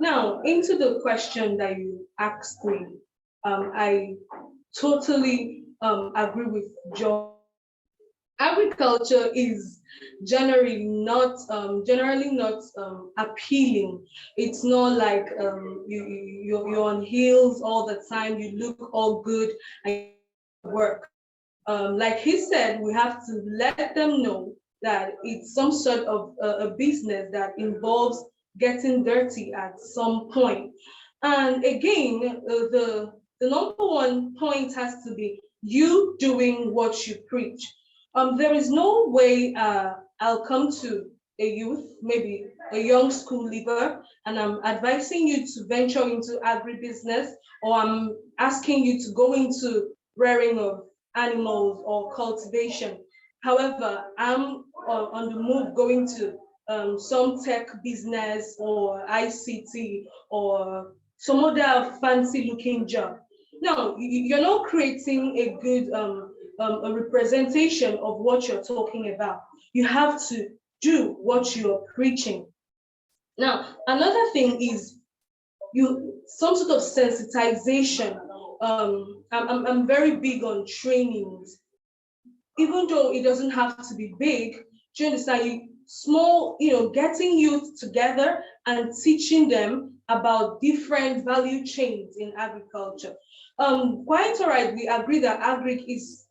B: Now, into the question that you asked me, I totally agree with John. Agriculture is generally not appealing. It's not like you're on heels all the time. You look all good and work. Like he said, we have to let them know that it's some sort of a business that involves getting dirty at some point. And again, the number one point has to be you doing what you preach. There is no way I'll come to a youth, maybe a young school leaver, and I'm advising you to venture into agribusiness, or I'm asking you to go into rearing of animals or cultivation. However, I'm on the move going to some tech business or ICT or some other fancy looking job. Now, you're not creating a good a representation of what you're talking about. You have to do what you're preaching. Now, another thing is some sort of sensitization. I'm very big on trainings, even though it doesn't have to be big. Do you understand? Small, getting youth together and teaching them about different value chains in agriculture. Quite all right. We agree that agric is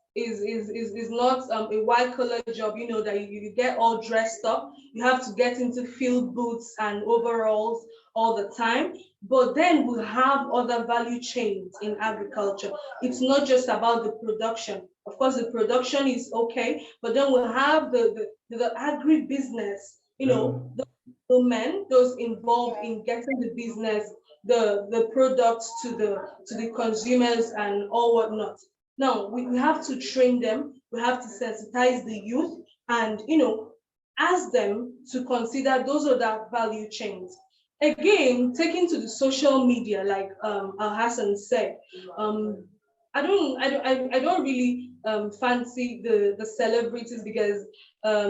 B: not a white collar job, that you get all dressed up. You have to get into field boots and overalls all the time. But then we have other value chains in agriculture. It's not just about the production. Of course, the production is okay, but then we'll have the agribusiness, the men, those involved in getting the business, the products to the consumers and all whatnot. Now, we have to train them, we have to sensitize the youth and, ask them to consider those other value chains. Again, taking to the social media, like Al Hassan said, I don't really fancy the celebrities because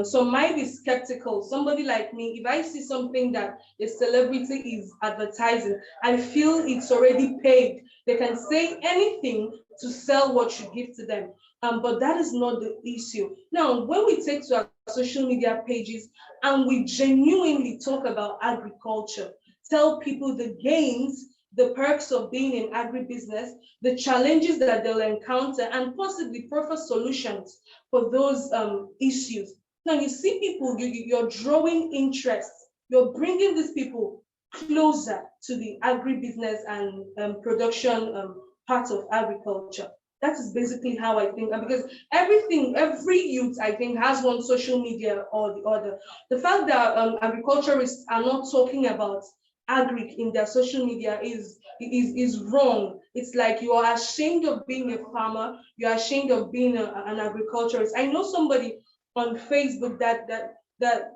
B: some might be skeptical. Somebody like me, if I see something that a celebrity is advertising, I feel it's already paid. They can say anything to sell what you give to them. But that is not the issue. Now, when we take to our social media pages and we genuinely talk about agriculture, tell people the gains, the perks of being in agribusiness, the challenges that they'll encounter, and possibly prefer solutions for those issues. Now you see people, you're drawing interest, you're bringing these people closer to the agribusiness and production part of agriculture. That is basically how I think, because every youth, I think, has one social media or the other. The fact that agriculturists are not talking about agric in their social media is wrong. It's like you are ashamed of being a farmer, you're ashamed of being an agriculturist. I know somebody on Facebook that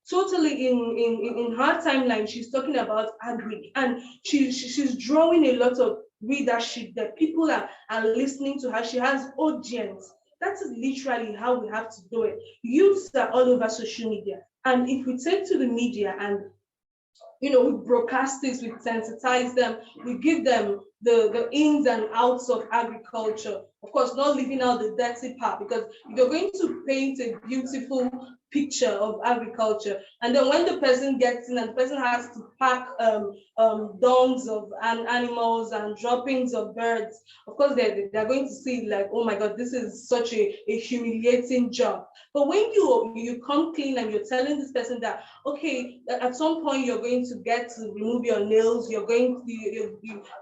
B: totally in her timeline, she's talking about agric, and she's drawing a lot of readership that people are listening to her. She has audience. That is literally how we have to do it. Youths are all over social media, and if we take to the media and we broadcast this, we sensitize them, we give them the ins and outs of agriculture. Of course, not leaving out the dirty part, because if you're going to paint a beautiful picture of agriculture. And then when the person gets in and the person has to pack dungs of animals and droppings of birds, of course they're going to see like, oh my God, this is such a humiliating job. But when you come clean and you're telling this person that, okay, at some point you're going to get to remove your nails, you're going to,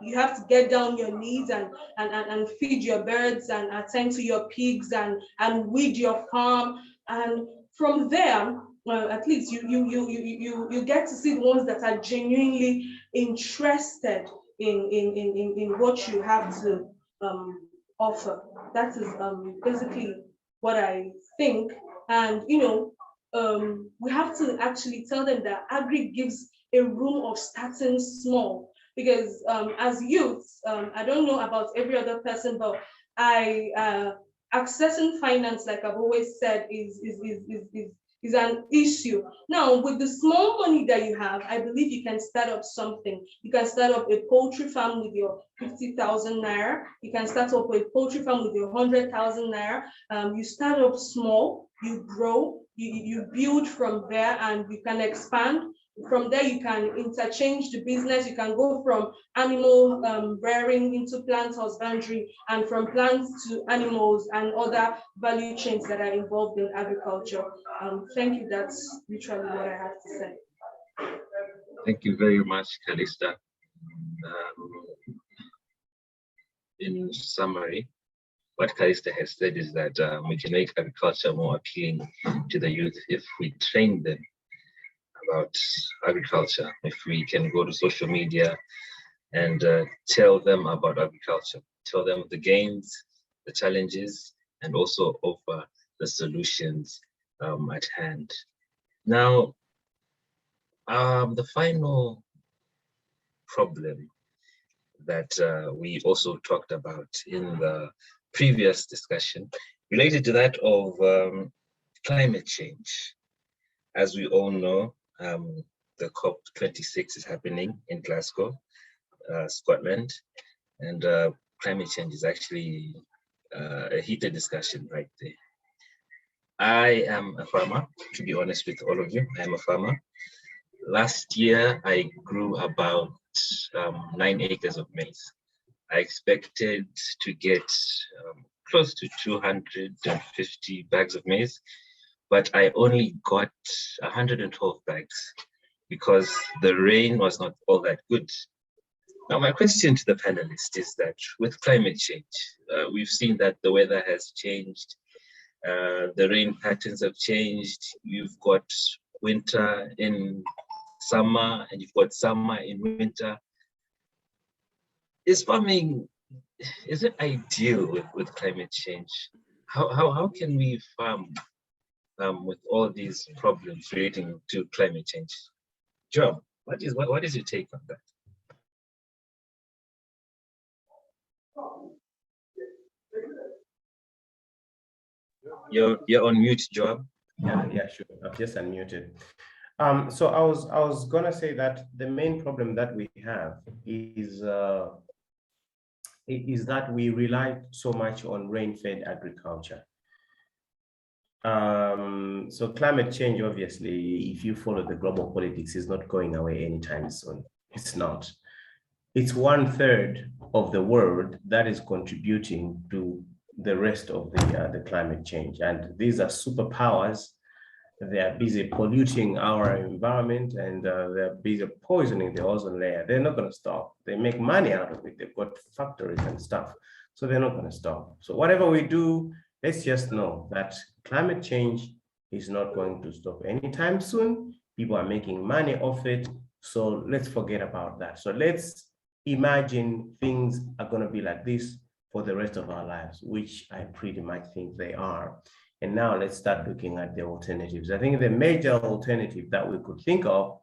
B: you have to get down your knees and feed your birds and attend to your pigs and weed your farm. And from there, at least you get to see the ones that are genuinely interested in what you have to offer. That is basically what I think. And we have to actually tell them that agri gives a room of starting small, because as youths, I don't know about every other person, but accessing finance, like I've always said, is an issue. Now, with the small money that you have, I believe you can start up something. You can start up a poultry farm with your 50,000 naira. You can start up a poultry farm with your 100,000 naira. You start up small, you grow, you build from there, and you can expand. From there, you can interchange the business. You can go from animal rearing into plant husbandry, and from plants to animals and other value chains that are involved in agriculture. Thank you. That's literally what I have to say.
A: Thank you very much, Calista. In summary, what Calista has said is that we can make agriculture more appealing to the youth if we train them about agriculture, if we can go to social media and tell them about agriculture, tell them the gains, the challenges, and also offer the solutions at hand. Now, the final problem that we also talked about in the previous discussion related to that of climate change. As we all know, the COP26 is happening in Glasgow, Scotland, and climate change is actually a heated discussion right there. I am a farmer, to be honest with all of you. I am a farmer. Last year, I grew about 9 acres of maize. I expected to get close to 250 bags of maize, but I only got 112 bags because the rain was not all that good. Now, my question to the panelists is that with climate change, we've seen that the weather has changed, the rain patterns have changed, you've got winter in summer and you've got summer in winter. Is farming, is it ideal with climate change? How can we farm with all these problems relating to climate change? Joe, what is your take on that? You're on mute, Joe.
C: Yeah, sure. I've just unmuted. So I was gonna say that the main problem that we have is that we rely so much on rain-fed agriculture. So climate change, obviously, if you follow the global politics, is not going away anytime soon. It's not. It's 1/3 of the world that is contributing to the rest of the climate change. And these are superpowers. They are busy polluting our environment, and they're busy poisoning the ozone layer. They're not going to stop. They make money out of it. They've got factories and stuff. So they're not going to stop. So whatever we do, let's just know that climate change is not going to stop anytime soon. People are making money off it. So let's forget about that. So let's imagine things are going to be like this for the rest of our lives, which I pretty much think they are. And now let's start looking at the alternatives. I think the major alternative that we could think of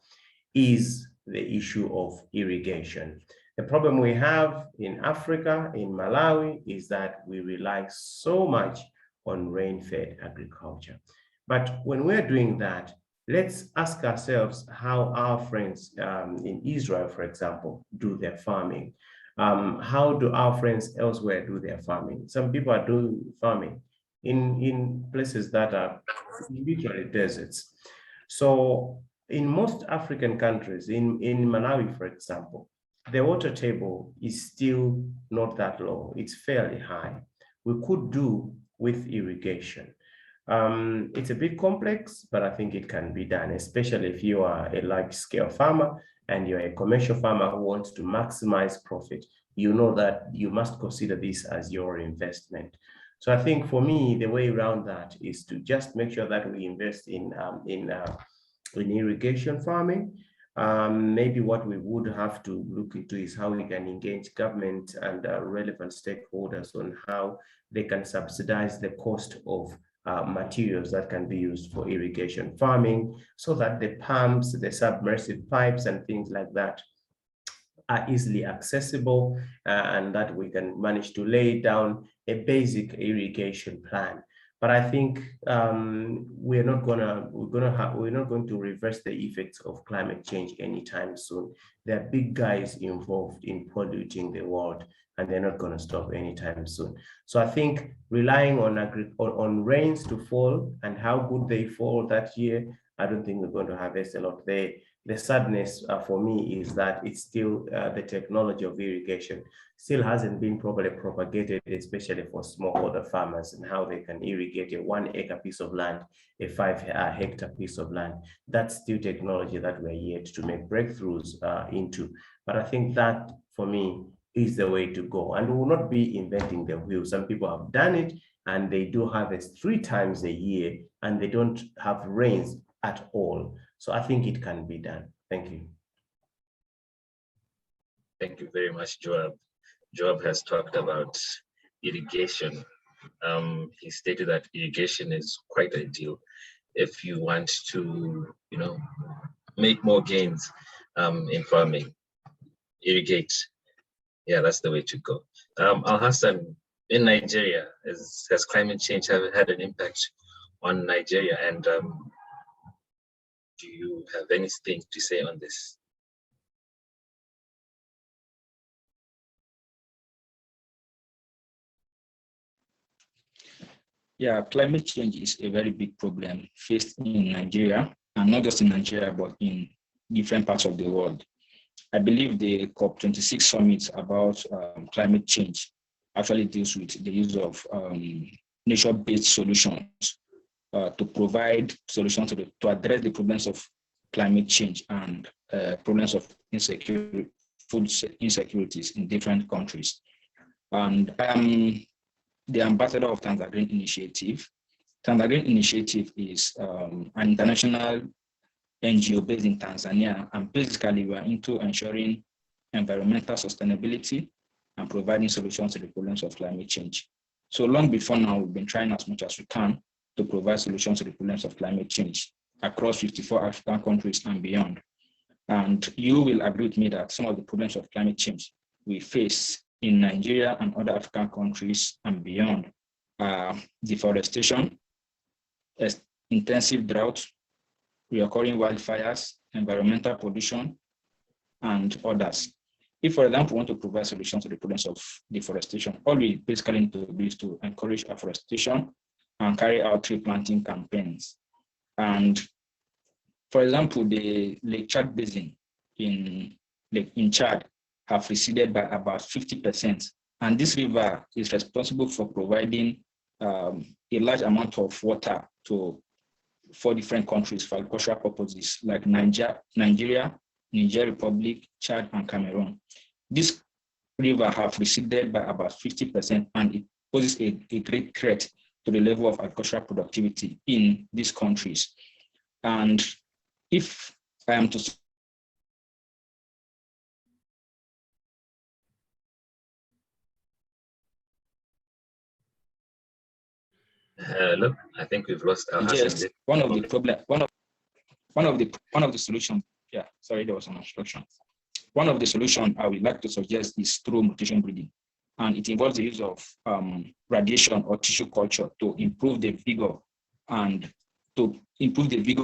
C: is the issue of irrigation. The problem we have in Africa, in Malawi, is that we rely so much on rain-fed agriculture. But when we're doing that, let's ask ourselves how our friends in Israel, for example, do their farming. How do our friends elsewhere do their farming? Some people are doing farming in places that are literally deserts. So in most African countries, in Malawi, for example, the water table is still not that low. It's fairly high. We could do with irrigation. It's a bit complex, but I think it can be done, especially if you are a large-scale farmer and you're a commercial farmer who wants to maximize profit. You know that you must consider this as your investment. So I think for me, the way around that is to just make sure that we invest in irrigation farming. Maybe what we would have to look into is how we can engage government and relevant stakeholders on how they can subsidize the cost of materials that can be used for irrigation farming, so that the pumps, the submersive pipes and things like that are easily accessible, and that we can manage to lay down a basic irrigation plan. But I think we're not going to reverse the effects of climate change anytime soon. There are big guys involved in polluting the world, and they're not going to stop anytime soon. So I think relying on rains to fall and how good they fall that year, I don't think we're going to harvest a lot. The sadness for me is that it's still the technology of irrigation still hasn't been properly propagated, especially for smallholder farmers, and how they can irrigate a 1 acre piece of land, a 5 hectare piece of land. That's still technology that we're yet to make breakthroughs into. But I think that, for me, is the way to go. And we will not be inventing the wheel. Some people have done it, and they do harvest 3 times a year, and they don't have rains at all. So I think it can be done. Thank you.
A: Thank you very much, Joab. Joab has talked about irrigation. He stated that irrigation is quite ideal if you want to, make more gains in farming. Irrigate. Yeah, that's the way to go. Al-Hassan, in Nigeria, has climate change had an impact on Nigeria? And do you have anything to say on this?
E: Yeah, climate change is a very big problem faced in Nigeria, and not just in Nigeria, but in different parts of the world. I believe the COP26 summit about climate change actually deals with the use of nature-based solutions to provide solutions to address the problems of climate change and problems of food insecurities in different countries. And I am the ambassador of Tanzania Green Initiative. Tanzania Green Initiative is an international NGO based in Tanzania, and basically we are into ensuring environmental sustainability and providing solutions to the problems of climate change. So long before now, we've been trying as much as we can to provide solutions to the problems of climate change across 54 African countries and beyond. And you will agree with me that some of the problems of climate change we face in Nigeria and other African countries and beyond are deforestation, intensive drought, recurring wildfires, environmental pollution, and others. If, for example, we want to provide solutions to the problems of deforestation, all we basically need to do is to encourage afforestation and carry out tree planting campaigns. And for example, the Lake Chad Basin in Chad have receded by about 50%. And this river is responsible for providing a large amount of water to 4 different countries for agricultural purposes, like Nigeria, Niger Republic, Chad, and Cameroon. This river have receded by about 50%, and it poses a great threat to the level of agricultural productivity in these countries. And if I am to
A: Look, I think we've lost our
E: suggest one of the solutions. Yeah, sorry, there was an obstruction. One of the solutions I would like to suggest is through mutation breeding, and it involves the use of radiation or tissue culture to improve the vigor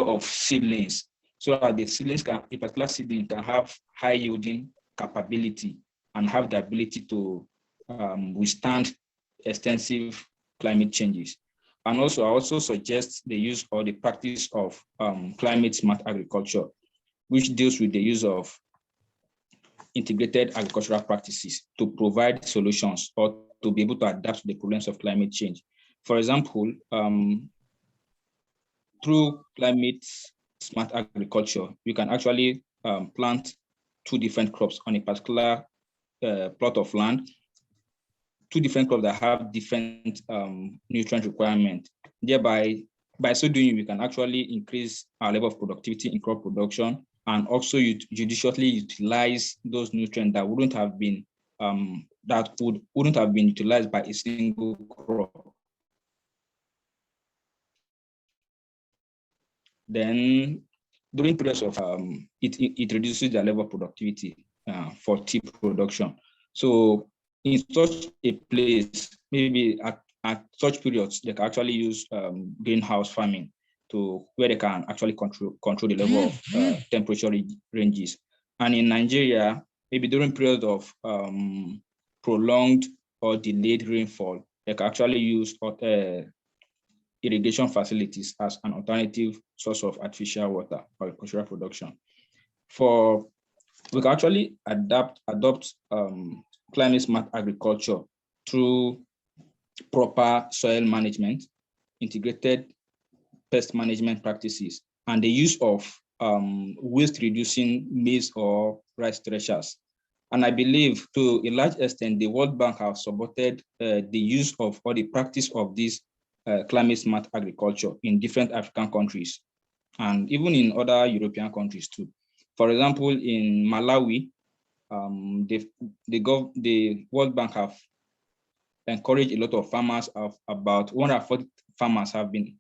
E: of seedlings, so that the seedlings a particular seedling can have high yielding capability and have the ability to withstand extensive climate changes. And also, I also suggest the use or the practice of climate smart agriculture, which deals with the use of integrated agricultural practices to provide solutions or to be able to adapt to the problems of climate change. For example, through climate smart agriculture, you can actually plant 2 different crops on a particular plot of land, 2 different crops that have different nutrient requirement. Thereby, by so doing, we can actually increase our level of productivity in crop production and also judiciously utilize those nutrients that wouldn't have been utilized by a single crop. Then, during periods of it reduces the level of productivity for tea production. So, in such a place, maybe at such periods, they can actually use greenhouse farming to where they can actually control the level of temperature ranges. And in Nigeria, maybe during periods of prolonged or delayed rainfall, they can actually use irrigation facilities as an alternative source of artificial water for agricultural production. We can actually adopt climate smart agriculture through proper soil management, integrated pest management practices, and the use of waste reducing maize or rice threshers. And I believe to a large extent, the World Bank has supported the use of or the practice of this climate smart agriculture in different African countries and even in other European countries too. For example, in Malawi, the World Bank have encouraged a lot of farmers. Of about 140 farmers have been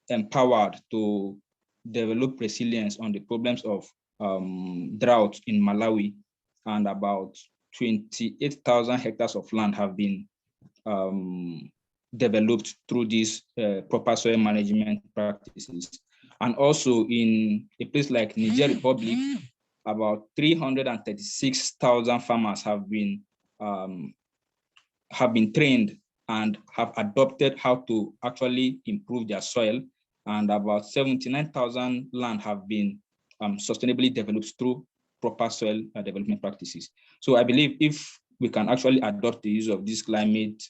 E: empowered to develop resilience on the problems of drought in Malawi, and about 28,000 hectares of land have been developed through these proper soil management practices. And also in a place like Niger Republic, about 336,000 farmers have been trained and have adopted how to actually improve their soil, and about 79,000 land have been sustainably developed through proper soil development practices. So I believe if we can actually adopt the use of this climate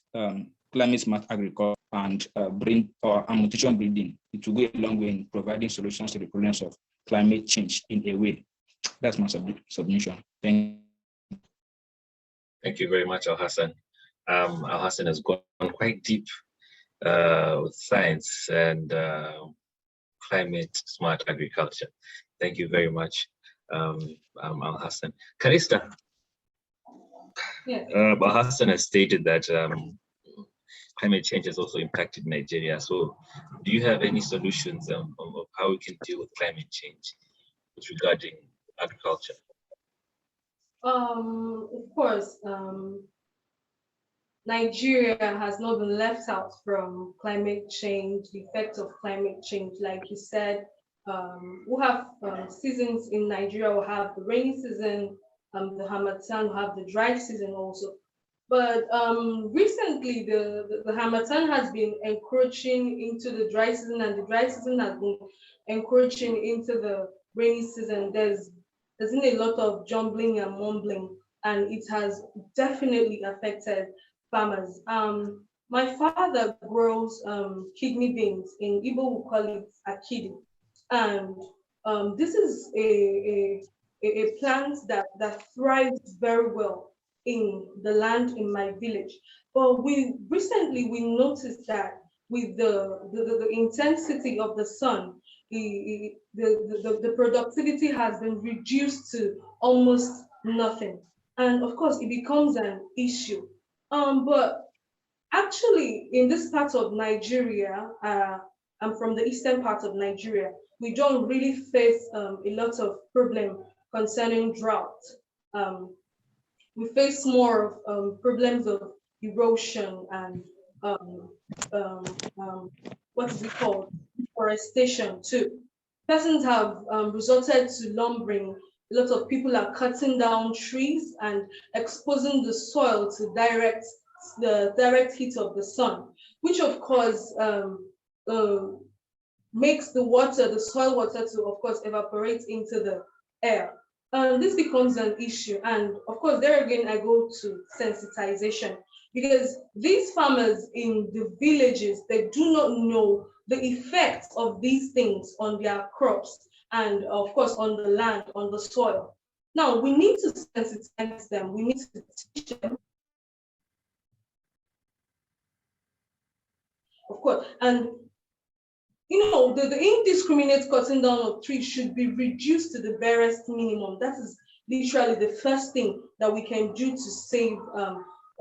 E: smart agriculture and mutation breeding, it will go a long way in providing solutions to the problems of climate change in a way. That's my submission. Thank
A: you very much, Al-Hassan. Al-Hassan has gone quite deep with science and climate smart agriculture. Thank you very much, Al-Hassan. Calista,
B: yes.
A: Al-Hassan has stated that climate change has also impacted Nigeria. So do you have any solutions of how we can deal with climate change regarding agriculture?
B: Of course, Nigeria has not been left out from climate change, the effects of climate change. Like you said, we have seasons in Nigeria. We have the rainy season, the Harmattan, we have the dry season also. But recently, the Harmattan has been encroaching into the dry season, and the dry season has been encroaching into the rainy season. There's been a lot of jumbling and mumbling, and it has definitely affected farmers. My father grows kidney beans. In Igbo, we call it akidi, and this is a plant that thrives very well in the land in my village. But we recently noticed that with the intensity of the sun, the productivity has been reduced to almost nothing. And of course, it becomes an issue. But actually, in this part of Nigeria, I'm from the eastern part of Nigeria, we don't really face a lot of problem concerning drought. We face more of problems of erosion and what is it called? Deforestation too. Persons have resorted to lumbering. A lot of people are cutting down trees and exposing the soil to direct the direct heat of the sun, which of course makes the water, the soil water, to of course evaporate into the air. This becomes an issue, and of course there again I go to sensitization, because these farmers in the villages, they do not know the effects of these things on their crops and of course on the land, on the soil. Now we need to sensitize them, we need to teach them, of course, and the indiscriminate cutting down of trees should be reduced to the barest minimum. That is literally the first thing that we can do to save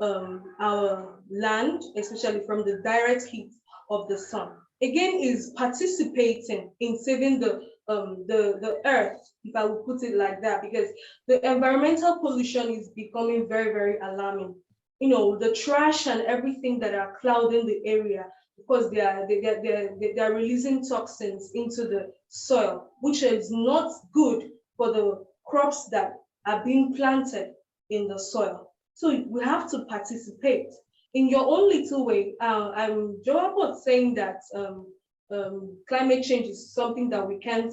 B: our land, especially from the direct heat of the sun. Again, is participating in saving the earth, if I would put it like that, because the environmental pollution is becoming very, very alarming. The trash and everything that are clouding the area, because they are releasing toxins into the soil, which is not good for the crops that are being planted in the soil. So we have to participate in your own little way. I'm Joab saying that climate change is something that we can't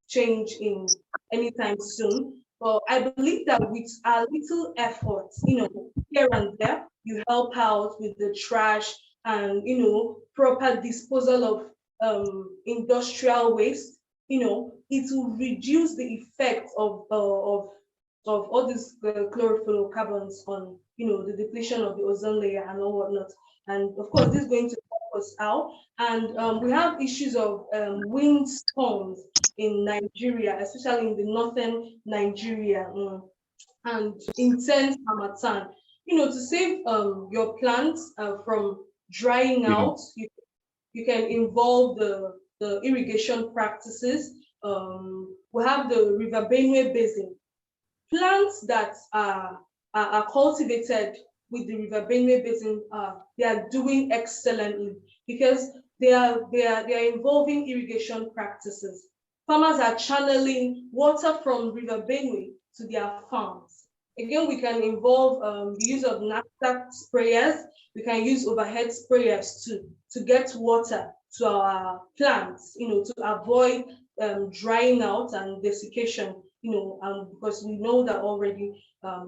B: change in anytime soon. But I believe that with our little efforts, here and there, you help out with the trash and proper disposal of industrial waste. It will reduce the effect of all these chlorofluorocarbons on the depletion of the ozone layer and all whatnot. And of course, this is going to help us out. And we have issues of windstorms in Nigeria, especially in the northern Nigeria, and intense harmattan. To save your plants from drying out, you can involve the irrigation practices. We have the River Benue Basin. Plants that are cultivated with the River Benue Basin, they are doing excellently because they are involving irrigation practices. Farmers are channeling water from River Benue to their farms. Again, we can involve the use of knapsack sprayers. We can use overhead sprayers to get water to our plants, to avoid drying out and desiccation, because we know that already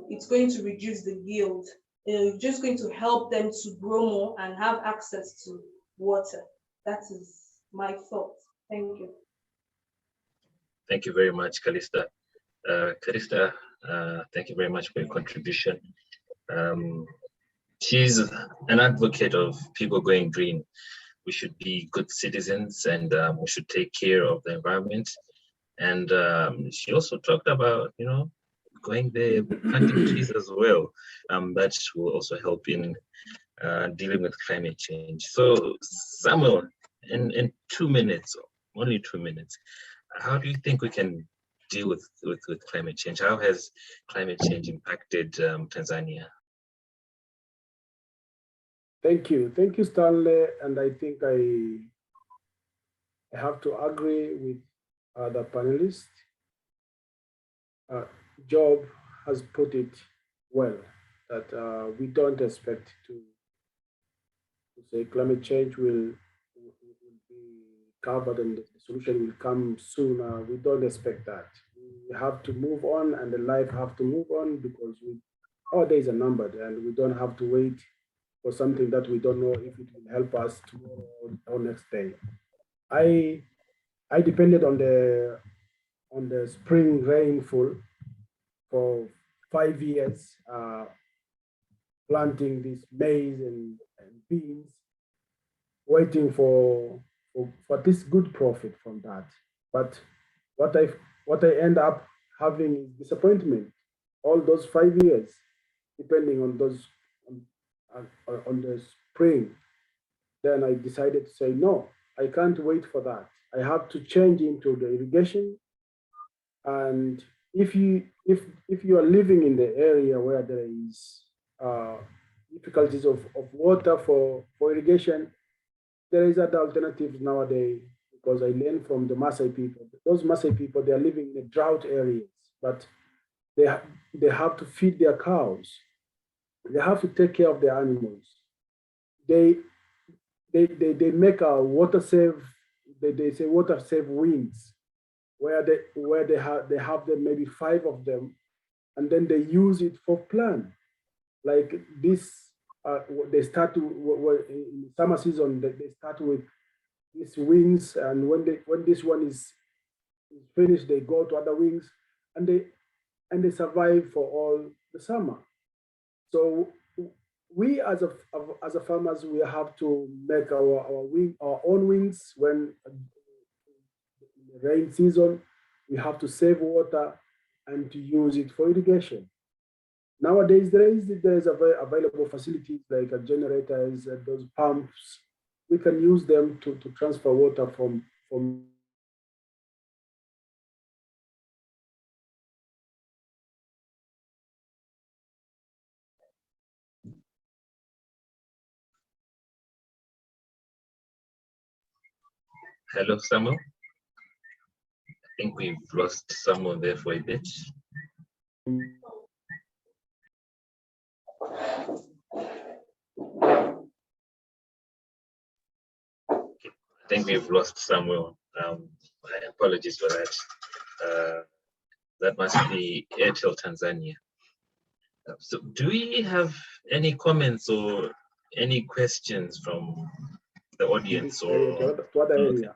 B: it's going to reduce the yield. It's just going to help them to grow more and have access to water. That is my thought. Thank you.
A: Thank you very much, Calista. Calista, thank you very much for your contribution. She's an advocate of people going green. We should be good citizens, and we should take care of the environment. And she also talked about, going there, planting trees as well. That will also help in dealing with climate change. So, Samuel, in 2 minutes, only 2 minutes, how do you think we can deal with climate change? How has climate change impacted Tanzania?
D: Thank you, Stanley. And I think I have to agree with the panelists. Job has put it well, that we don't expect to say climate change will be covered and the solution will come sooner. We don't expect that. We have to move on, and the life have to move on, because our days are numbered, and we don't have to wait for something that we don't know if it will help us tomorrow or next day. I depended on the spring rainfall for 5 years, planting this maize and beans, waiting for this good profit from that. But what I end up having is disappointment. All those 5 years, depending on the spring, then I decided to say, no, I can't wait for that. I have to change into the irrigation. And if you are living in the area where there is difficulties of water for irrigation, there is other alternatives nowadays, because I learned from the Maasai people. Those Maasai people, they are living in drought areas, but they have to feed their cows. They have to take care of their animals. They make a water save. They say water save wings, where they have them, maybe 5 of them, and then they use it for plant. Like this, they start to in summer season. They start with these wings, and when this one is finished, they go to other wings, and they survive for all the summer. So we as a farmers, we have to make our own wings when in the rain season. We have to save water and to use it for irrigation. Nowadays, there is available facilities like generators and those pumps. We can use them to transfer water from.
A: Hello, Samuel. I think we've lost Samuel there for a bit. I think we've lost Samuel. My apologies for that. That must be Airtel Tanzania. So do we have any comments or any questions from the audience or
D: To other area.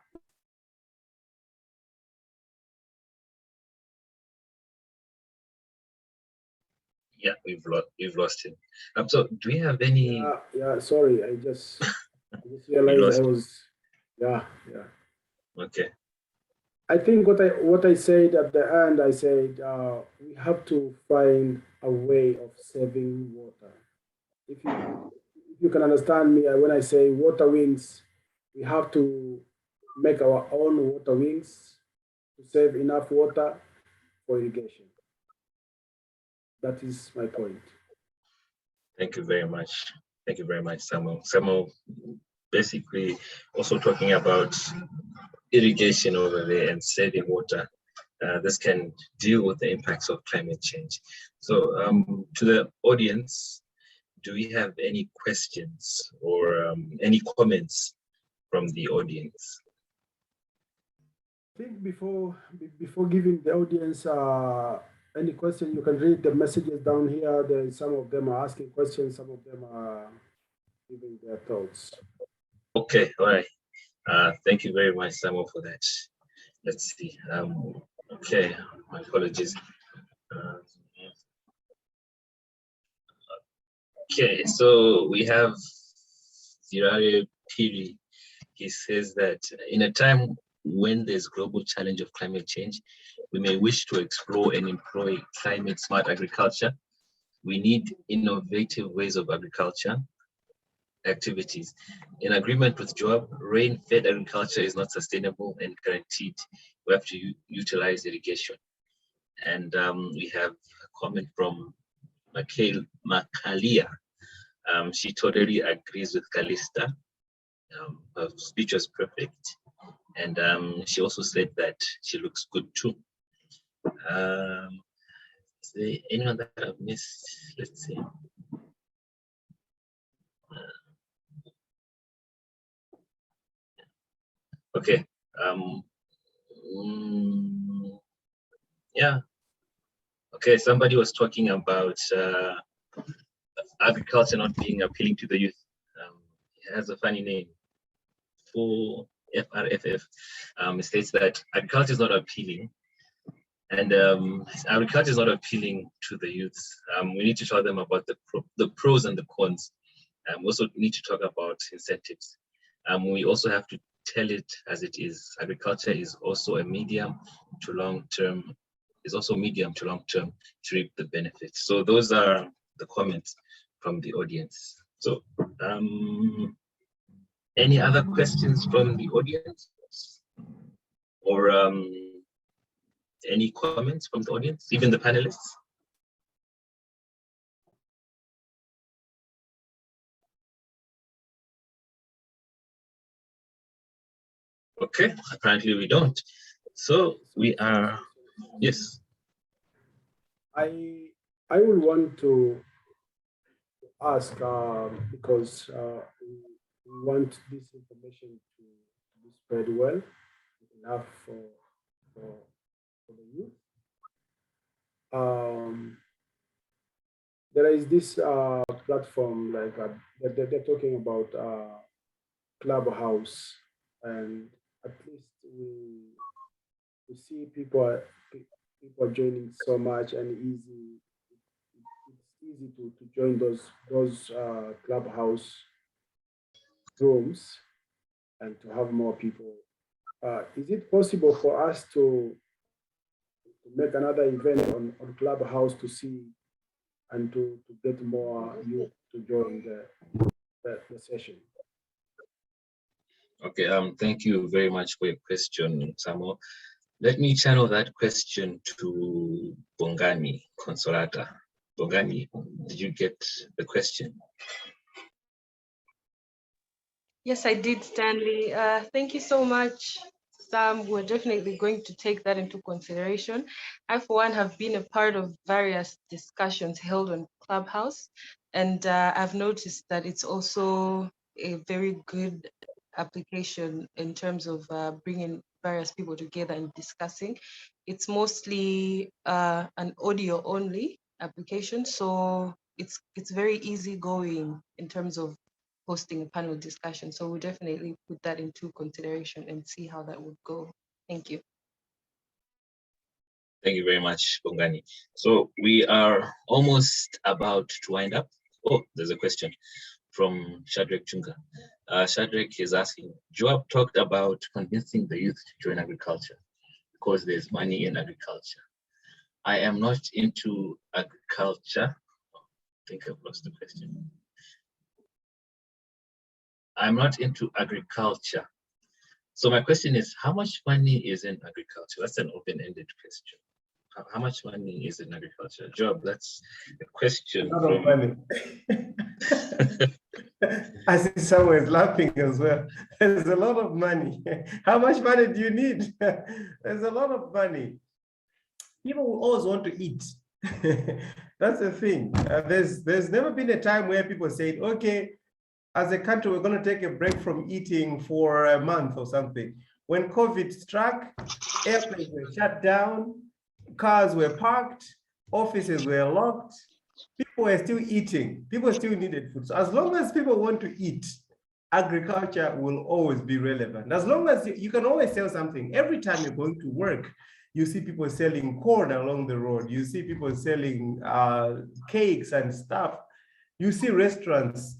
A: Yeah, we've lost him. So do we have any?
D: Yeah. Sorry, I just realized I was. Yeah.
A: Okay.
D: I think what I said at the end, I said we have to find a way of saving water. If you can understand me when I say water wings, we have to make our own water wings to save enough water for irrigation. That is my point.
A: Thank you very much. Thank you very much, Samuel. Samuel basically also talking about irrigation over there and saving water. This can deal with the impacts of climate change. So to the audience, do we have any questions or any comments from the audience?
D: I think before giving the audience any question, you can read the messages down here. Some of them are asking questions, some of them are giving their thoughts.
A: Okay, all right. Thank you very much, Samuel, for that. Let's see. Okay, my apologies. Okay, so we have Zirare Piri. He says that in a time when there's global challenge of climate change, we may wish to explore and employ climate smart agriculture. We need innovative ways of agriculture activities. In agreement with Joab, rain-fed agriculture is not sustainable and guaranteed. We have to utilize irrigation. And we have a comment from Makalia. She totally agrees with Calista. Her speech was perfect. And she also said that she looks good too. Is there anyone that I've missed? Let's see. Okay. Yeah. Okay, somebody was talking about agriculture not being appealing to the youth. It has a funny name. For FRFF, it states that agriculture is not appealing, and agriculture is not appealing to the youths. We need to tell them about the pros and the cons. We also need to talk about incentives. We also have to tell it as it is. Agriculture is also a medium to long term, to reap the benefits. So those are the comments from the audience. So any other questions from the audience? Or any comments from the audience, even the panelists? Okay, apparently we don't. So we are, yes.
D: I will want to ask because we want this information to be spread well enough for the youth. There is this platform like they're talking about Clubhouse, and at least we see people joining so much and easy. It's easy to join those Clubhouse rooms and to have more people. Is it possible for us to make another event on Clubhouse to see and to get more youth to join the session?
A: Okay, thank you very much for your question, Samuel. Let me channel that question to Bongani Consolata. Bongani, did you get the question?
F: Yes, I did, Stanley. Thank you so much, Sam. We're definitely going to take that into consideration. I, for one, have been a part of various discussions held on Clubhouse, and I've noticed that it's also a very good application in terms of bringing various people together and discussing. It's mostly an audio only application, so it's very easygoing in terms of hosting a panel discussion. So we'll definitely put that into consideration and see how that would go. Thank you.
A: Thank you very much, Bongani. So we are almost about to wind up. Oh, there's a question from Shadrach Chunga. Shadrach is asking, Joab talked about convincing the youth to join agriculture because there's money in agriculture. I am not into agriculture. I think I've lost the question. I'm not into agriculture. So my question is, how much money is in agriculture? That's an open-ended question. How much money is in agriculture? Job, that's a question.
C: A lot of money. I see someone is laughing as well. There's a lot of money. How much money do you need? There's a lot of money. People will always want to eat. That's the thing. There's never been a time where people say, okay, as a country, we're going to take a break from eating for a month or something. When COVID struck, airplanes were shut down, cars were parked, offices were locked, people were still eating, people still needed food. So as long as people want to eat, agriculture will always be relevant. As long as you can always sell something. Every time you're going to work, you see people selling corn along the road, you see people selling cakes and stuff, you see restaurants.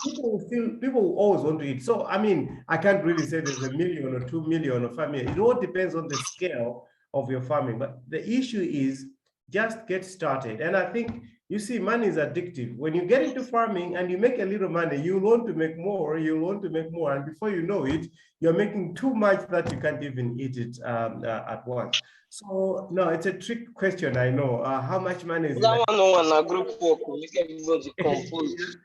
C: People will always want to eat. So I mean, I can't really say there's 1 million or 2 million of farming. It all depends on the scale of your farming. But the issue is just get started. And I think you see, money is addictive. When you get into farming and you make a little money, you want to make more, you want to make more. And before you know it, you're making too much that you can't even eat it at once. So no, it's a trick question, I know. How much money is
G: that one on a group work will make everybody compose.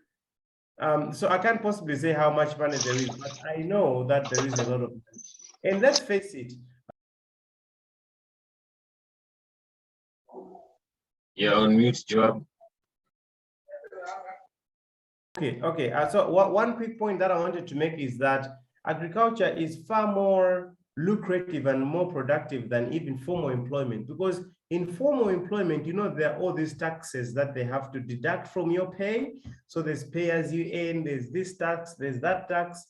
C: So I can't possibly say how much money there is, but I know that there is a lot of money. And let's face it.
A: You're on mute, Joab.
C: Okay. So one quick point that I wanted to make is that agriculture is far more lucrative and more productive than even formal employment, because in formal employment, you know, there are all these taxes that they have to deduct from your pay. So there's pay as you earn, there's this tax, there's that tax.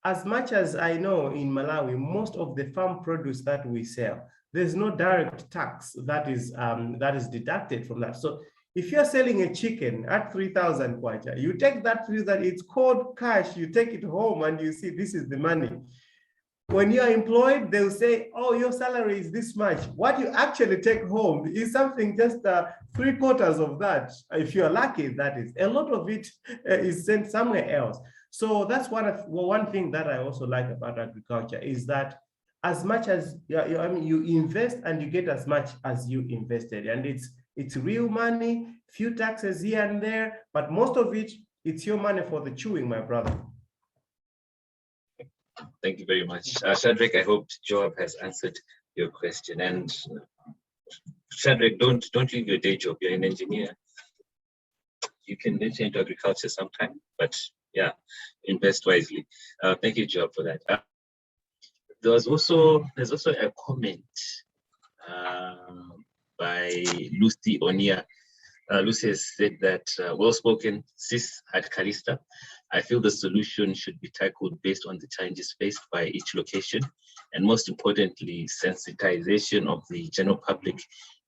C: As much as I know, in Malawi, most of the farm produce that we sell, there's no direct tax that is deducted from that. So if you're selling a chicken at 3,000 kwacha, you take that 3,000, it's called cash, you take it home and you see this is the money. When you're employed, they'll say, oh, your salary is this much. What you actually take home is something just 3/4 of that. If you're lucky, that is. A lot of it is sent somewhere else. So that's one thing that I also like about agriculture is that as much as you invest and you get as much as you invested, and it's real money, few taxes here and there, but most of it, it's your money for the chewing, my brother.
A: Thank you very much. Shadrach, I hope Joab has answered your question. And Shadrach, don't leave your day job. You're an engineer. you can venture into agriculture sometime, but yeah, invest wisely. Thank you, Job, for that. There's also a comment by Lucy Onia. Lucy has said that, well spoken, sis at Calista. I feel the solution should be tackled based on the challenges faced by each location. And most importantly, sensitization of the general public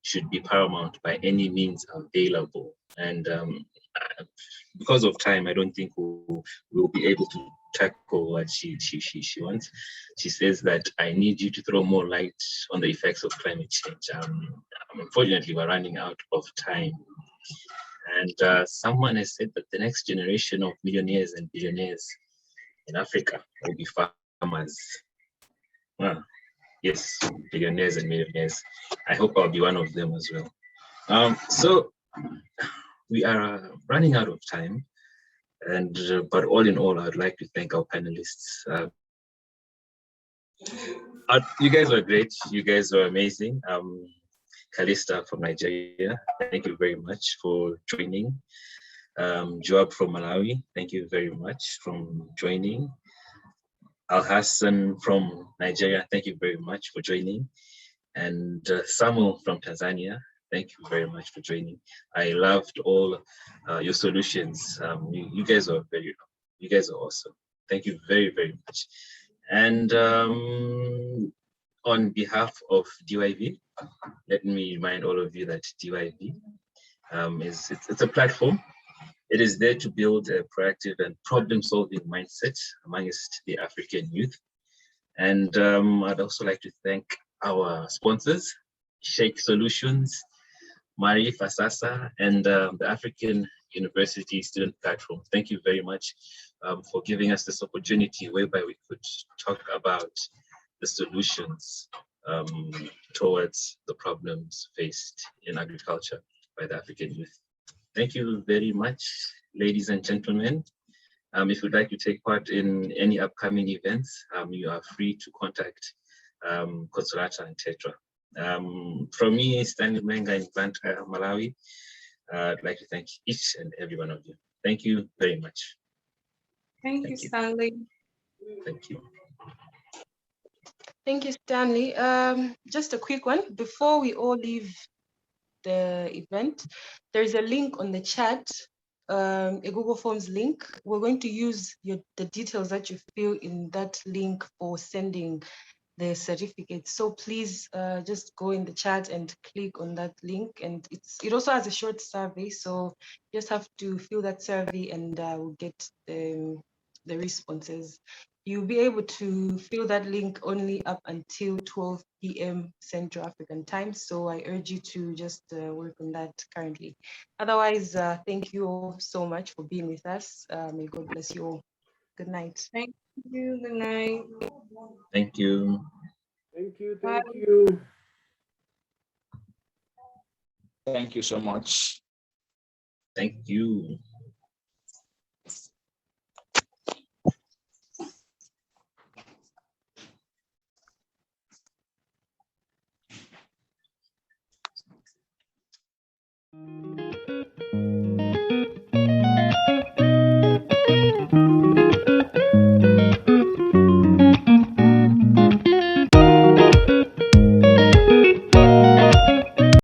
A: should be paramount by any means available. And because of time, I don't think we'll be able to tackle what she wants. She says that I need you to throw more light on the effects of climate change. Unfortunately, we're running out of time. And someone has said that the next generation of millionaires and billionaires in Africa will be farmers. Yes, billionaires and millionaires. I hope I'll be one of them as well. So we are running out of time, and but all in all, I'd like to thank our panelists. You guys were great. You guys were amazing. Calista from Nigeria, thank you very much for joining. Joab from Malawi, thank you very much for joining. Al Hassan from Nigeria, thank you very much for joining. And Samuel from Tanzania, thank you very much for joining. I loved all your solutions. You guys are awesome. Thank you very, very much. And on behalf of DYV, let me remind all of you that DYV it's a platform. It is there to build a proactive and problem-solving mindset amongst the African youth. And I'd also like to thank our sponsors, Sheikh Solutions, Mari Fasasa, and the African University Student Platform. Thank you very much for giving us this opportunity whereby we could talk about the solutions towards the problems faced in agriculture by the African youth. Thank you very much, ladies and gentlemen. If you'd like to take part in any upcoming events, you are free to contact Consolata and Tetra. From me, Stanley Mlenga in Blantyre, Malawi, I'd like to thank each and every one of you. Thank you very much.
B: Thank you, Stanley.
A: Thank you.
F: Thank you, Stanley. Just a quick one. Before we all leave the event, there's a link on the chat, a Google Forms link. We're going to use the details that you fill in that link for sending the certificate. So please just go in the chat and click on that link. And it also has a short survey. So you just have to fill that survey and we'll get the responses. You'll be able to fill that link only up until 12 p.m. Central African time. So I urge you to just work on that currently. Otherwise, thank you all so much for being with us. May God bless you all. Good night.
B: Thank you. Good night.
A: Thank you.
D: Thank you. Thank you.
E: Thank you so much.
A: Thank you.